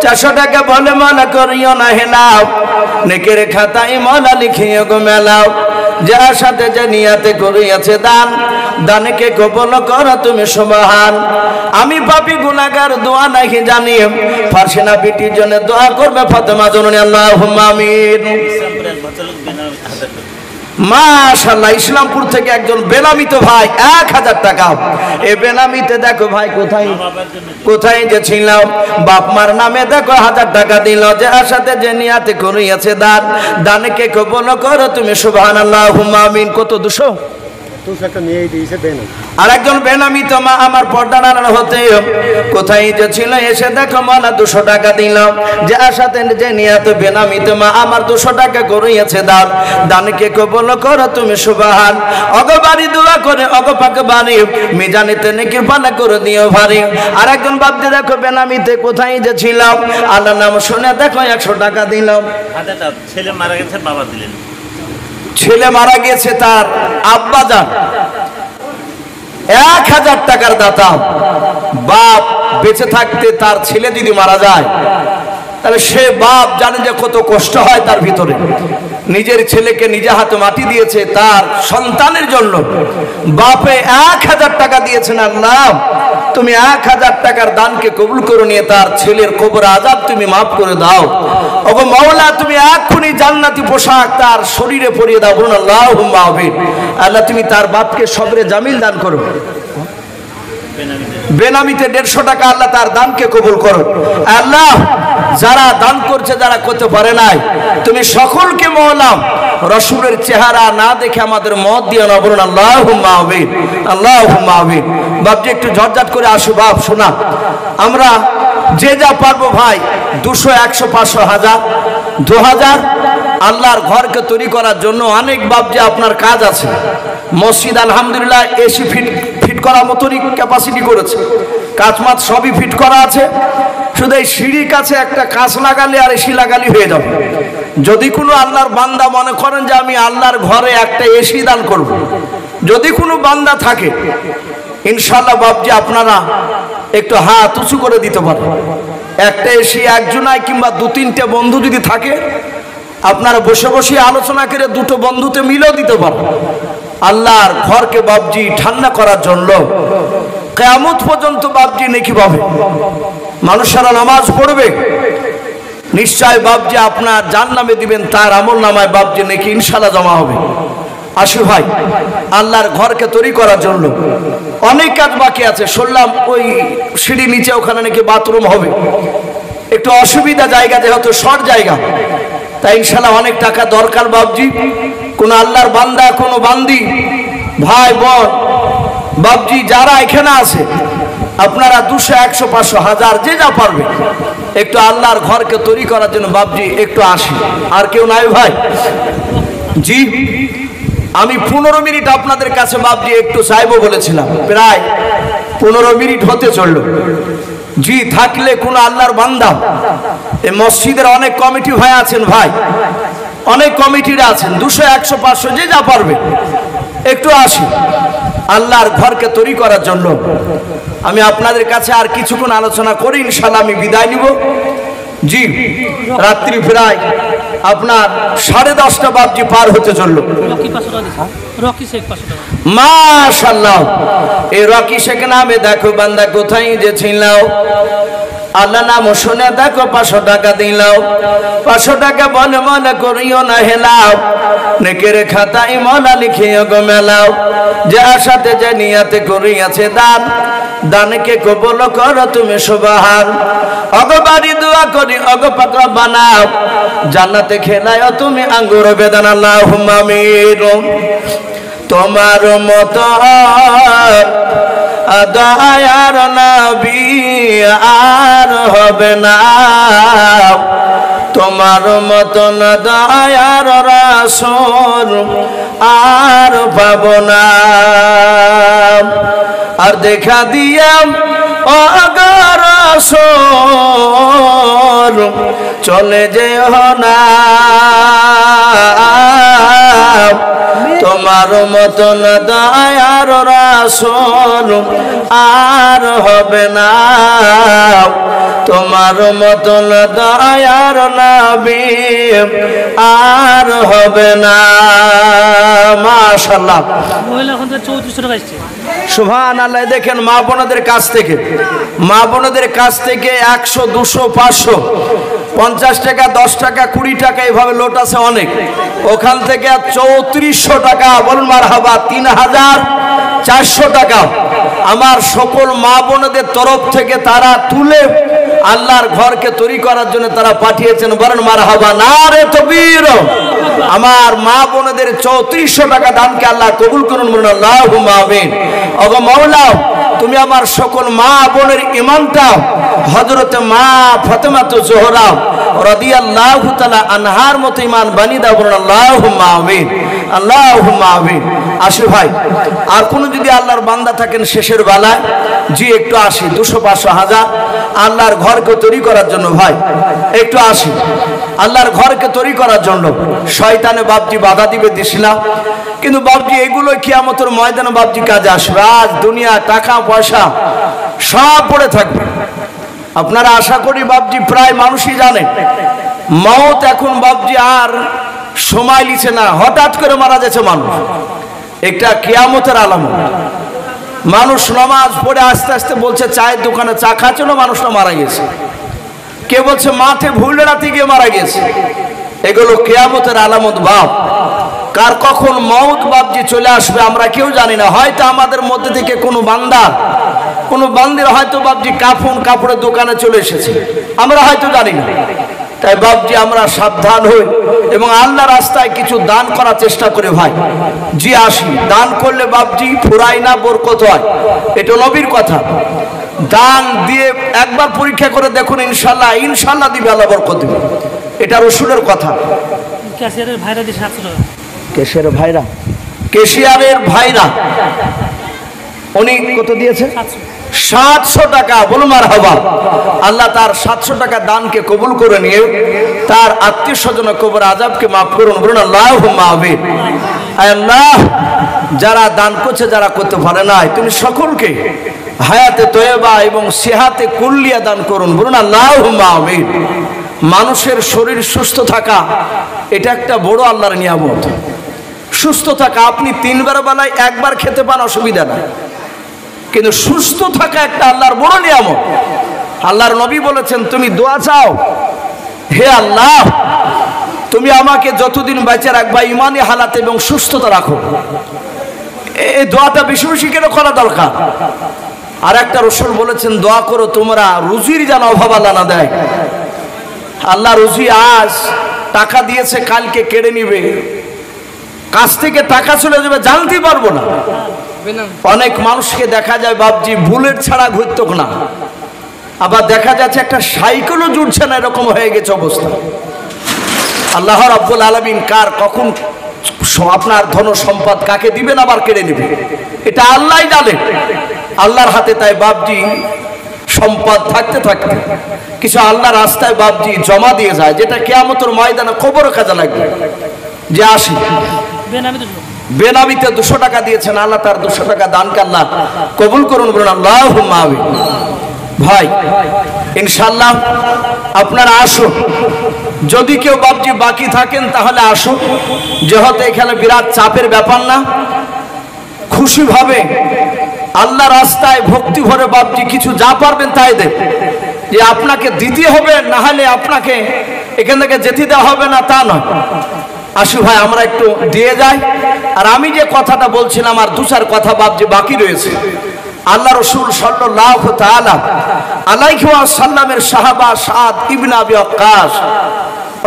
400 টাকা বলে মওলা করিও না হেলাও, নেকের খাতায় মওলা লিখিও গো মেলাও, যার সাথে যে নিয়াতে করিয়াছে দান, দানকে কবুল করো তুমি সুবহান। আমি পাপী গুনাহগার দোয়া নাহি জানি, ফারসিনা বিটির জন্য দোয়া করবে ফাতেমা জননী, আল্লাহুম্মা আমিন। মাশাআল্লাহ, ইসলামপুর থেকে একজন বেনামিত ভাই 1000 টাকা। এই বেনামিতে দেখো ভাই কোথায় কোথায় যে ছিলাম, বাপ মার নামে দেখো 1000 টাকা দিল, যার সাথে যে নিয়াতে করিয়াছে দান, দানকে কবুল করো তুমি সুবহানাল্লাহুম্মা আমিন। কত 200 আর একজন বেনামিত মা আমার পর্দা নাড়ানো হতে কোথায় যে ছিল, এসে দেখো মালা 200 টাকা দিল, যার সাথে যে নিয়াতে বেনামিত মা আমার 200 টাকা করিয়াছে দান, দানকে কবুল করো তুমি সুবহান। অগো বাড়ি দোয়া করে অগো পাক বাড়ি, মিজানেতে নেকির পানা করে দিও ভারী। আর একজন বাপজি দেখো বেনামিতে কোথায় যে ছিল, আল্লাহর নাম শুনে দেখো 100 টাকা দিল। ছেলে মারা গেছে, বাবা দিলেন। ছেলে মারা গেছে, তার আব্বা যান 1000 টাকার দাতা, বাপ বেঁচে থাকতে তার ছেলে যদি মারা যায়, তাহলে সে বাপ জানে যে কত কষ্ট হয় তার ভিতরে। নিজের ছেলেকে নিজে হাতে মাটি দিয়েছে তার সন্তানের জন্য, বাপে 1000 টাকা দিয়েছেন। আল্লাহ তুমি 1000 টাকার দানকে কবুল করে নিয়ে তার ছেলের কবর আযাব তুমি মাফ করে দাও। ওগো মাওলা তুমি এক্ষুনি জান্নাতি পোশাক তার শরীরে পরিয়ে দাও। বলুন আল্লাহুম্মা আমিন। আল্লাহ তুমি তার বাপকে সবরে জামিল দান করো। বেনামিতে 150 টাকা আল্লাহ তার দানকে কবুল করো। আল্লাহ যারা দান করছে, যারা করতে পারে নাই, তুমি সকলকে মাওলা রাসূলের চেহারা না দেখে আমাদের মত দিও না। বলুন আল্লাহুম্মা আমিন, আল্লাহুম্মা আমিন। বাপজি একটু ঝটঝট করে আসো বাপ, শোনা আমরা যে যা পারবো ভাই, 200, 100, 500, 1000, 2000 আল্লাহর ঘরকে তৈরি করার জন্য অনেক বাপজি আপনার কাজ আছে। মসজিদ আলহামদুলিল্লাহ এসি ফিট করার মতনই ক্যাপাসিটি করেছে, কাঁচমাত সবই ফিট করা আছে। শুধু এই সিঁড়ির কাছে একটা কাঁচ লাগালে আর এসি লাগালি হয়ে যাবে। যদি কোনো আল্লাহর বান্দা মনে করেন যে আমি আল্লাহর ঘরে একটা এসি দান করব, যদি কোনো বান্দা থাকে, ইনশাআল্লাহ বাপজি আপনারা একটু হাত উঁচু করে দিতে পারেন। একটা এসি একজনায় কিংবা 2-3টে বন্ধু যদি থাকে, আপনারা বসে বসে আলোচনা করে 2টো বন্ধুতে মিলেও দিতে পারেন। আল্লাহর ঘরকে বাপজি ঠান্ডা করার জন্য কিয়ামত পর্যন্ত বাপজি নেকি পাবে। মানুষেরা নামাজ পড়বে, নিশ্চয় বাপজি আপনার জান্নামে দিবেন, তার আমল নামায় বাপজি নেকি ইনশাআল্লাহ জমা হবে। আসু ভাই, আল্লাহর ঘরকে তৈরি করার জন্য অনেক কাজ বাকি আছে। শুনলাম ওই সিঁড়ি নিচে ওখানে নাকি বাথরুম হবে, একটু অসুবিধা জায়গা, যেহেতু শর্ট জায়গা, তাই ইনশাআল্লাহ অনেক টাকা দরকার বাপজি। কোন আল্লাহর বান্দা, কোন বান্দি, ভাই বোন বাপজি যারা এখানে আছে, আপনারা 200, 100, 500, 1000 যে যা পারবে একটু আল্লাহর ঘরকে তৈরি করার জন্য বাপজি একটু আসি। আর কেউ নাই ভাই? জি, আমি 15 মিনিট আপনাদের কাছে বাপজি একটু চাইবো বলেছিলাম, প্রায় 15 মিনিট হতে চললো। জি, থাকলে কোন আল্লাহর বান্দা, এই মসজিদের অনেক কমিটি ভাই আছেন, ভাই অনেক কমিটিরা আছেন, 200, 100, 500 যে যা পারবে একটু আসি আল্লাহর ঘরকে তৈরি করার জন্য। আমি আপনাদের কাছে আর কিছুক্ষণ আলোচনা করি, ইনশাআল্লাহ আমি বিদায় নিব। জি, রাত্রি প্রায় আপনার 10:30 বাপজি পার হতে চললো। মাশাআল্লাহ, এই রকি শেখ নামে দেখো বান্দা কোথায় যে ছিলাও, আল্লাহ নাম শুনে দেখো 500 টাকা দিলাও। 500 টাকা মনে মনে করিও না হেলাও, নেকের খাতায় মলা লিখিও গো মেলাও। যে আশাতে যে নিয়াতে করিয়াছে দান, দানকে কবুল করো তুমি সুবহান। অগবাড়ি দোয়া করি অগ পাক বানাও, জান্নাতে খেলায় তুমি আঙ্গুর বেদান। আল্লাহুম্মা আমিন। তোমার মত দয়ার নবী আর হবে না, তোমার মতন দয়ার রাসূল আর পাব না। আর দেখা দিয়াম ও রাসূল চলে যেও না, তোমার মতন দয়ার রাসূল আর হবে না, তোমার মতন দয়ার নবী আর হবে না। মাশাআল্লাহ, মহিলা এখন 3400 টাকা আসছে। সুবহানাল্লাহ। দেখেন মা বোনদের কাছ থেকে, মা বোনদের কাছ থেকে 100, 200, 500, 50 টাকা, 10 টাকা, 20 টাকা এভাবে লোট আছে অনেক। ওখান থেকে 3400 টাকা, বলুন মারহাবা, 3400 টাকা আমার সকল মা বোনদের তরফ থেকে তারা তুলে আল্লাহর ঘরকে তৈরি করার জন্য তারা পাঠিয়েছেন। বলেন মারহাবা, নারে তাকবীর। আমার মা বোনদের 3400 টাকা দানকে আল্লাহ কবুল করুন, বলুন আল্লাহুম্মা আমিন। ওগো মাওলা, তুমি আমার সকল মা বোনের ইমানটা হযরতে মা ফাতেমা জোহরা রাদিয়াল্লাহু তাআলা আনহার মতো ইমান বানিয়ে দাও, বলুন আল্লাহুম্মা আমিন, আল্লাহুম্মা আমিন। আসে ভাই, আর কোন যদি আল্লাহর বান্দা থাকেন শেষের বেলায়, জি একটু আসি, 200, 500, 1000 আল্লাহর ঘরকে তৈরি করার জন্য ভাই একটু আসি। আল্লাহর ঘরকে তৈরি করার জন্য। শয়তানে বাপজি বাধা দিবে দিস না, কিন্তু বাপজি এগুলো কিয়ামতের ময়দানে বাপজি কাজে আসবে। আজ দুনিয়া টাকা পয়সা সব পড়ে থাকবে। আপনারা আশা করি বাপজি প্রায় মানুষই জানে মওত এখন বাপজি আর সময় লিছে না, হঠাৎ করে মারা যাচ্ছে মানুষ। একটা কিয়ামতের আলামত। মানুষ নামাজ পড়ে আস্তে আস্তে বলছে চায়ের দোকানে চা খাচ্ছিল, মানুষটা মারা গেছে। কে বলছে মাঠে ভুল রাতে গিয়ে মারা গেছে। এগুলো কিয়ামতের আলামত বাপ। কার কখন মওত বাপজি চলে আসবে আমরা কেউ জানি না। হয়তো আমাদের মধ্যে থেকে কোনো বান্দা কোনো বান্দির হয়তো বাপজি কাপড়ের দোকানে চলে এসেছে, আমরা হয়তো জানি না। তাই বাপজি আমরা সাবধান হই এবং আল্লাহ রাস্তায় কিছু দান করার চেষ্টা করি ভাই। জি আসি, দান করলে বাপজি ফুরাই না, বরকত হয়। এটা নবীর কথা। দান দিয়ে একবার পরীক্ষা করে দেখুন, ইনশাল্লাহ ইনশাল্লাহ দিবে, আল্লাহ বরকত দিবে। এটা রসুলের কথা। ক্যাশিয়ারের ভাইরা দিয়ে 700 টাকা। কেশিয়ারের ভাইরা উনি কত দিয়েছে? 700 টাকা। বলুন মারহাবা। আল্লাহ তার 700 টাকা দানকে কবুল করে নিয়ে তার আত্মীয় স্বজন কবর আযাবকে মাফ করুন। বলুন আল্লাহুম্মা আমিন। আল্লাহ যারা দান করছে, যারা করতে পারে নাই, তুমি সকলকে হায়াতে তয়্যবা এবং সিহাতে কুল্লিয়া দান করুন। বলুন আল্লাহুম্মা আমিন। মানুষের শরীর সুস্থ থাকা এটা একটা বড় আল্লাহর নিয়ামত। সুস্থ থাকা, আপনি 3 বার বেলায় একবার খেতে পান, অসুবিধা নাই, কিন্তু সুস্থ থাকা একটা আল্লাহর বড় নিয়ামত। আল্লাহর নবী বলেছেন তুমি দোয়া চাও, হে আল্লাহ তুমি আমাকে যতদিন বেঁচে রাখবা ইমানি হালাত এবং সুস্থতা রাখো। এই দোয়াটা বেশি বেশি কেন করা দরকার। আর একটা রসুল বলেছেন দোয়া করো তোমরা রুজির যেন অভাব আল্লাহ না দেয়। আল্লাহ রুজি আজ টাকা দিয়েছে, কালকে কেড়ে নিবে, কাছ থেকে টাকা চলে যাবে, জানতে পারবো না। অনেক মানুষকে দেখা যায় বাপজি বুলেট ছাড়া ঘুরত না, আবার দেখা যাচ্ছে একটা সাইকেলও জুড়ছে না, এরকম হয়ে গেছে অবস্থা। আল্লাহ রাব্বুল আলামিন কার কখন আপনার ধন সম্পদ কাকে দিবেন আবার কেড়ে নেবে, এটা আল্লাহই জানে, আল্লাহর হাতে। তাই বাপজি সম্পদ থাকতে থাকতে কিছু আল্লাহ রাস্তায় বাপজি জমা দিয়ে যায়, যেটা কিয়ামতের ময়দানে কবরে কাজে লাগবে। যে আসি বেনামিতে 200 টাকা দিয়েছেন, আল্লাহ তার 200 টাকা দানকে আল্লাহ কবুল করুন। বলুন আল্লাহুম্মা আমিন। ভাই ইনশাআল্লাহ আপনারা আসুন, যদি কেউ বাপজি বাকি থাকেন তাহলে আসুন, যেহেতু এখানে বিরাট চাপের ব্যাপার না, খুশিভাবে আল্লাহ রাস্তায় ভক্তি ভরে বাপজি কিছু যা পারবেন তাই দেন। যে আপনাকে দিতে হবে, না হলে আপনাকে এখান থেকে যেতে দেওয়া হবে না তা নয়। আসু ভাই আমরা একটু দিয়ে যাই। আর আমি যে কথাটা বলছিলাম আর 2-4 কথা বাপজি বাকি রয়েছে। আল্লাহ রসুল সাল্লাল্লাহু তাআলা আলাইহি ওয়াসাল্লামের সাহাবা সাদ ইবনে আবি ওয়াক্কাস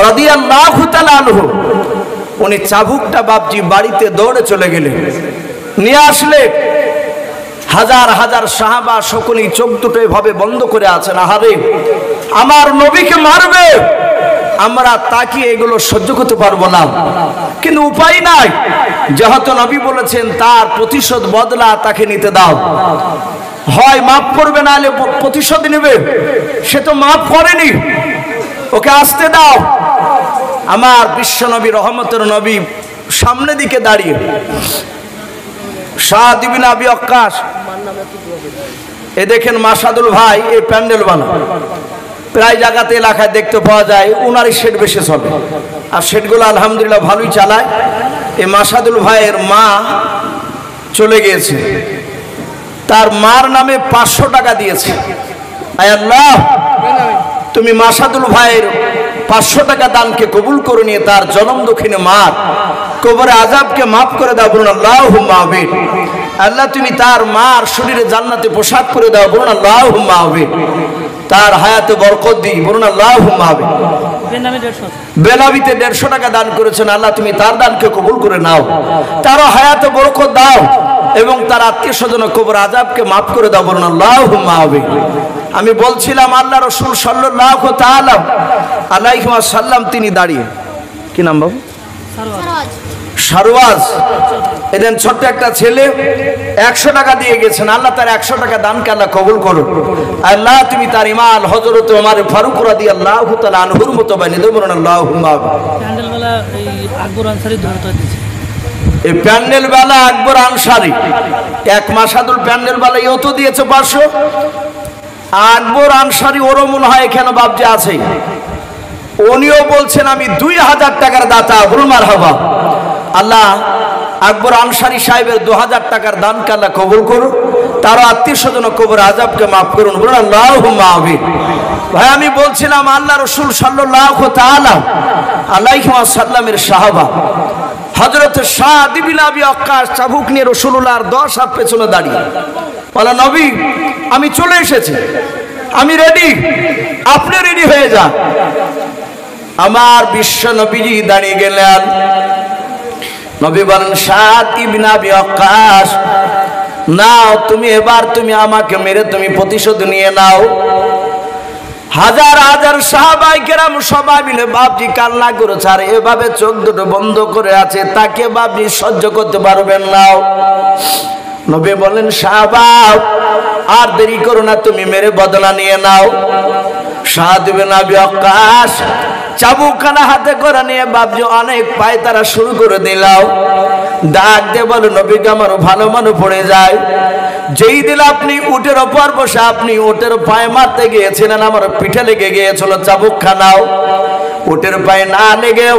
রাদিয়াল্লাহু তাআলা আনহু, উনি চাবুকটা বাপজি বাড়িতে দৌড়ে চলে গেলেন, নিয়ে আসলে হাজার হাজার সাহাবা সকলেই চোখ দুটো এভাবে বন্ধ করে আছেন। আহারে আমার নবীকে মারবে, আমরা তাকিয়ে এগুলো সহ্য করতে পারবো না, কিন্তু উপায় নাই, যেহেতু নবী বলেছেন তার প্রতিশোধ বদলা তাকে নিতে দাও। হয় মাফ করবে, না হলে প্রতিশোধ নেবে। সে তো মাফ করেনি, ওকে আসতে দাও। আমার বিশ্ব নবী রহমতের নবী সামনে দিকে দাঁড়িয়ে সাদ ইবনে আবি ওয়াক্কাস, এ দেখেন মাসাদুল ভাই এই প্যান্ডেল বানায়, প্রায় জায়গাতে এলাকায় দেখতে পাওয়া যায় উনারই শেড বেশি চলে, আর শেডগুলো আলহামদুলিল্লাহ ভালোই চালায়। এই মাসাদুল ভাইয়ের মা চলে গিয়েছে, তার মার নামে 500 টাকা দিয়েছে। আয় আল্লাহ তুমি মাসাদুল ভাইয়ের 500 টাকা দানকে কবুল করে নিয়ে তার জনম দক্ষিণে মার কবরে আযাবকে মাফ করে দাও। বলুন আল্লাহুম্মা আমিন। আল্লাহ তুমি তার মার শরীরে জান্নাতে পোশাক করে দাও। বলুন আল্লাহুম্মা আমিন। তার হায়াতে বরকত দিই। বলুন আল্লাহুম্মা আমিন। বেনামিতে 150 টাকা দান করেছেন, আল্লাহ তুমি তার দানকে কবুল করে নাও, তারও হায়াতে বরকত দাও এবং তার আত্মীয় স্বজন কবর আযাবকে মাফ করে দাও। বলুন আল্লাহুম্মা আমিন। আমি বলছিলাম আল্লাহ রাসূল সাল্লাল্লাহু তাআলা আলাইহি ওয়াসাল্লাম তিনি দাঁড়িয়ে, কি নাম বাবু? সারওয়াজ এদিন ছোট্ট একটা ছেলে 100 টাকা দিয়ে গেছেন। আল্লাহ তার 100 টাকা দানকে আল্লাহ কবুল করুন। আল্লাহ তুমি তার ইমান হযরত ওমর ফারুক রাদিয়াল্লাহু তাআলা আনহুর মতো বানিয়ে দেবেন। আল্লাহুম্মা প্যান্ডেলওয়ালা এই আকবর আনসারি ধরতে দিয়েছে। এই প্যান্ডেল বালা আকবর আনসারি 1 মাসাদুল প্যান্ডেল বালা ও তো দিয়েছে 500। আকবর আনসারি ওরও মনে হয় এখানে বাপজি আছে, উনিও বলছেন আমি 2000 টাকার দাতা। বলুন মারহাবা। আল্লাহ আকবর আনসারি সাহেবের 2000 টাকার দানকে আল্লাহ কবুল করুন, তার আত্মীয় স্বজন কবর আযাবকে মাফ করুন। বলুন আল্লাহুম্মা আমিন। ভাই আমি বলছিলাম আল্লাহ রাসূল সাল্লাল্লাহু তাআলা আলাইহি ওয়াসাল্লামের সাহাবা হযরত সাদ ইবনে আবি ওয়াক্কাস চাবুক নিয়ে রাসূলুল্লাহর 10 হাত পেছনে দাঁড়িয়ে বলে, নবী আমি চলে এসেছি, আমি রেডি, আপনি রেডি হয়ে যান। আমার বিশ্ব নবীজি দাঁড়িয়ে গেলেন। নবী বলেন, সাদ ইবনে আবি ওয়াক্কাস নাও তুমি, এবার তুমি আমাকে মেরে তুমি প্রতিশোধ নিয়ে নাও। হাজার হাজার সাহাবায়ে কেরাম সবাই মিলে বাপজি কান্না করেছে, আর এভাবে চোখ দুটো বন্ধ করে আছে, তাকে বাপজি সহ্য করতে পারবেন না। নবী বলেন, সাহাবা আর দেরি করো না, তুমি মেরে বদলা নিয়ে নাও। সাদ ইবনে আবি ওয়াক্কাস চাবুকখানা হাতে করে নিয়ে বাপজি অনেক পায়তারা শুরু করে দিলাও। ডাক দিয়ে বলো, নবীকে আমার ভালো মনে পড়ে যায়, যেই দিন আপনি উটের ওপর বসে আপনি উটের পায়ে মারতে গিয়েছিলেন, আমার পিঠে লেগে গিয়েছিল চাবুকখানাও। উটের পায়ে না লেগেও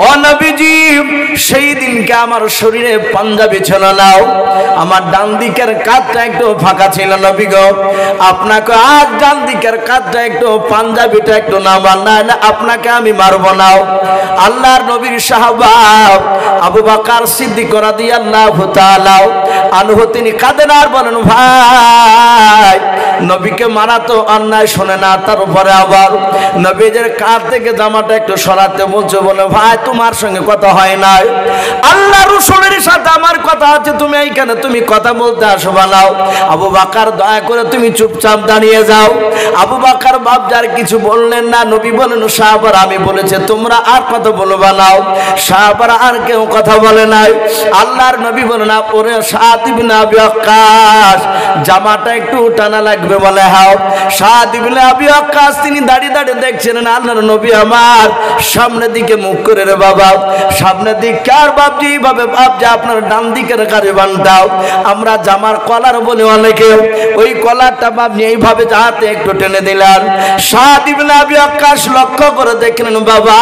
ও নবীজি সেই দিনকে আমার শরীরে পাঞ্জাবি ছিল নাও, আমার ডান দিকের কাঁধটা একটু ফাঁকা ছিল। নবী গো আপনাকে আজ ডান দিকের কাঁধটা একটু পাঞ্জাবিটা একটু নামান, না আপনাকে আমি মারব নাও। আল্লাহর নবীর সাহাবা আবু বকর সিদ্দিক রাদিয়াল্লাহু তাআলা আনহু তিনি কাঁদেন আর বলেন, ভাই নবীকে মারা তো অন্যায় শোনে না, তার উপরে আবার নবীদের কাঁধ থেকে জামাটা একটু সরাতে বলছে। বলে, ভাই তোমার সঙ্গে কথা হয় নাই, আল্লাহ রাসূলের সাথে আমার কথা আছে, তুমি এইখানে তুমি কথা বলতে আসবা নাও। আবু বকর দয়া করে তুমি চুপচাপ দাঁড়িয়ে যাও। আবু বকর বাপজার কিছু বললেন না। নবী বলেন, সাহাবারা আমি বলেছে তোমরা আর কথা বলবা নাও। সাহাবারা আর কেউ কথা বলে নাই। আল্লাহর নবী বলেন, ওরে সাদ ইবনে আবি ওয়াক্কাস জামাটা একটু টানা লাগবে। বলে হাও। সাদ ইবনে আবি ওয়াক্কাস তিনি দাঁড়িয়ে দাঁড়িয়ে দেখছিলেন আল্লাহর নবী আমার সামনের দিকে মুখ করে, রে বাবা সামনের দিক কার বাপজি এইভাবে বাপজি আপনার ডান দিকের গারিবানটাও আমরা জামার কলার বলে অনেকে ওই কলারটা বাপজি এইভাবে যাতে একটু টেনে দিলেন। সাদ ইবনে আবি ওয়াক্কাস লক্ষ্য করে দেখলেন বাবা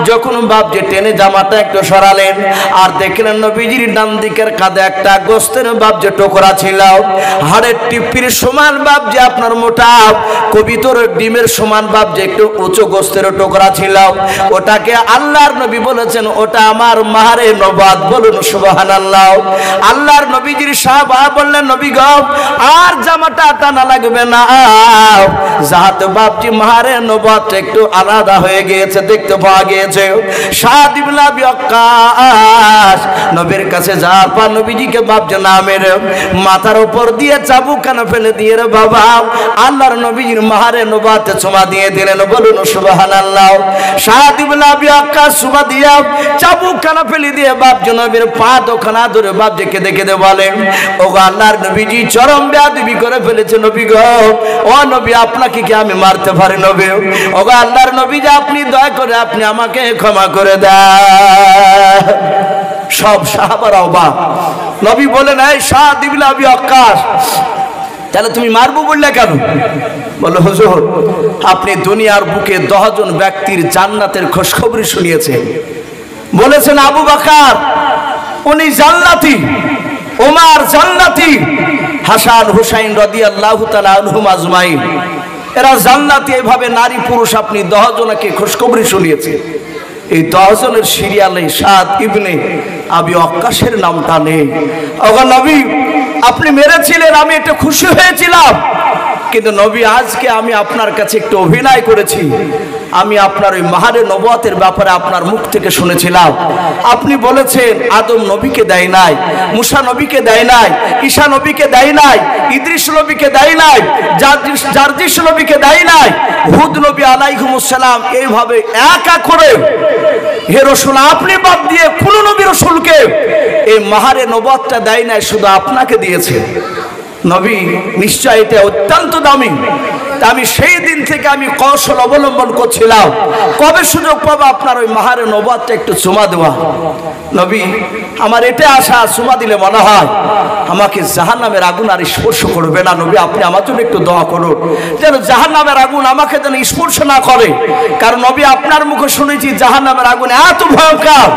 যখন বাপজি টেনে জামাটা একটু সরালেন আর দেখলেন নবীজির ডান দিকের কাঁধে একটা গোস্তের বাপজি টুকরা ছিল, হাড়ের টিপির সমান বাপজি আপনার মোটা কবিতর ডিমের সমান বাপজি একটু উঁচু গোস্তের টুকরা ছিল। ওটাকে আল্লাহর নবী বলেছেন ওটা আমার মাহারে নবাত। বলুন সুবহানাল্লাহ। আল্লাহর নবীজির সাহাবা বললেন, নবী গো আর জামাটা টানা লাগবে না, যাতে বাপজি মাহারে নবাত একটু আলাদা হয়ে গিয়েছে, দেখতে পাওয়া গিয়েছে। সাদ ইবনে আবি ওয়াক্কাস নবীর কাছে যাওয়ার পর নবীজিকে বাপজি না মেরে মাথার উপর দিয়ে চাবুকখানা ফেলে দিয়ে, রে বাবা আল্লাহর নবীজির মাহারে নবাতে ছোঁয়া দিয়ে দিলেন। বলুন সুবহানাল্লাহ। সাদ ইবনে আবি ওয়াক্কাস সুবা দিয়া চাবুকখানা ফেলে দিয়ে বাপজি নবীর পা দোখানা ধরে বাপজি কেঁদে কেঁদে বলেন, ও আল্লাহর নবীজি চরম বেয়াদবি করে ফেলেছে। নবী গো ও নবী আপনাকে কি আমি মারতে পারি? নবী ও আল্লাহর নবী যে আপনি দয়া করে আপনি আমাকে ক্ষমা করে দেন। সব সাহাবারা অবাক। নবী বলেন, এই সাদ ইবনে আবি ওয়াক্কাস তাহলে তুমি মারবো বললে কেন? বলে, হুজুর আপনি দুনিয়ার বুকে 10 জন ব্যক্তির জান্নাতের খোঁজখবরি শুনিয়েছেন। বলেছেন আবু বকর উনি জান্নাতি, ওমর জান্নাতি, হাসান হুসাইন রাদিয়াল্লাহু তাআলা আনহুম আজমাইন এরা জান্নাতি। এভাবে নারী পুরুষ আপনি 10 জনকে খোঁজখবরি শুনিয়েছেন। এই 10 জনের সিরিয়ালে সাদ ইবনে আবি ওয়াক্কাসের নামটা নেই। ওগো নবী আপনি মেরেছিলেন, আমি একটু খুশি হয়েছিলাম, কিন্তু নবী আজকে আমি আপনার কাছে একটু অভিনয় করেছি। আমি আপনার ওই মাহারে নবুয়তের ব্যাপারে আপনার মুখ থেকে শুনেছিলাম, আপনি বলেছেন আদম নবীকে দেয় নাই, মুসা নবীকে দেয় নাই, ঈসা নবীকে দেয় নাই, ইদ্রিস নবীকে দেয় নাই, জারজিস নবীকে দেয় নাই, হুদ নবী আলাইহিমুস সালাম, এইভাবে এক এক করে হে রাসূল আপনি বাদ দিয়ে কোন নবী রাসূলকে এই মাহারে নবুয়তটা দেয় নাই, শুধু আপনাকে দিয়েছে। নবী নিশ্চয় এটা অত্যন্ত দামি। তা আমি সেই দিন থেকে আমি কৌশল অবলম্বন করছিলাম, কবে সুযোগ পাবো আপনার ওই মাহারে নবুয়তটা একটু চুমা দেওয়া। নবী আমার এটা আশা, চুমা দিলে মনে হয় আমাকে জাহান্নামের আগুন আর স্পর্শ করবে না। নবী আপনি আমার জন্য একটু দোয়া করুন যেন জাহান্নামের আগুন আমাকে যেন স্পর্শ না করে। কারণ নবী আপনার মুখে শুনেছি জাহান্নামের আগুন এত ভয়ঙ্কর,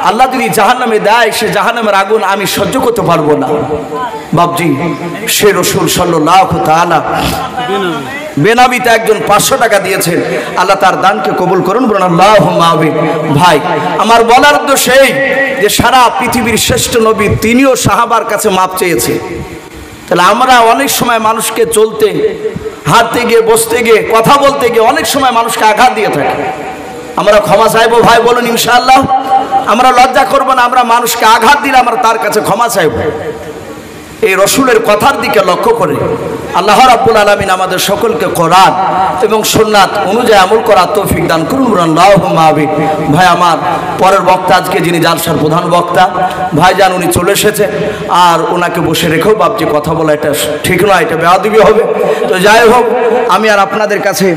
আল্লাহ যদি জাহান্নামে দেয় সে জাহান্নামের আগুন আমি সহ্য করতে পারবো না। বাপজি সে রাসূল সাল্লাল্লাহু তাআলা বেনামিতে একজন 500 টাকা দিয়েছেন, আল্লাহ তার দানকে কবুল করুন, বলুন আল্লাহুম্মা আমিন। ভাই আমার বলার উদ্দেশ্য এই যে সারা পৃথিবীর শ্রেষ্ঠ নবী তিনিও সাহাবার কাছে মাপ চেয়েছে। তাহলে আমরা অনেক সময় মানুষকে চলতে, হাঁটতে গিয়ে, বসতে গিয়ে, কথা বলতে গিয়ে অনেক সময় মানুষকে আঘাত দিয়ে থাকি। আমরা ক্ষমা চাইবো ভাই, বলুন ইনশাআল্লাহ। আমরা লজ্জা করবো না, আমরা মানুষকে আঘাত দিলে আমরা তার কাছে ক্ষমা চাইবো। এই রসুলের কথার দিকে লক্ষ্য করে আল্লাহ রাব্বুল আলামিন আমাদের সকলকে কোরআন এবং সুন্নাত অনুযায়ী আমল করার তৌফিক দান করুন, আল্লাহুম্মা আমিন। ভাই আমার পরের বক্তা আজকে যিনি জালসার প্রধান বক্তা ভাইজান, উনি চলে এসেছে, আর ওনাকে বসে রেখেও বাপজি কথা বলা এটা ঠিক নয়, এটা বেয়াদবি হবে। তো যাই হোক, আমি আর আপনাদের কাছে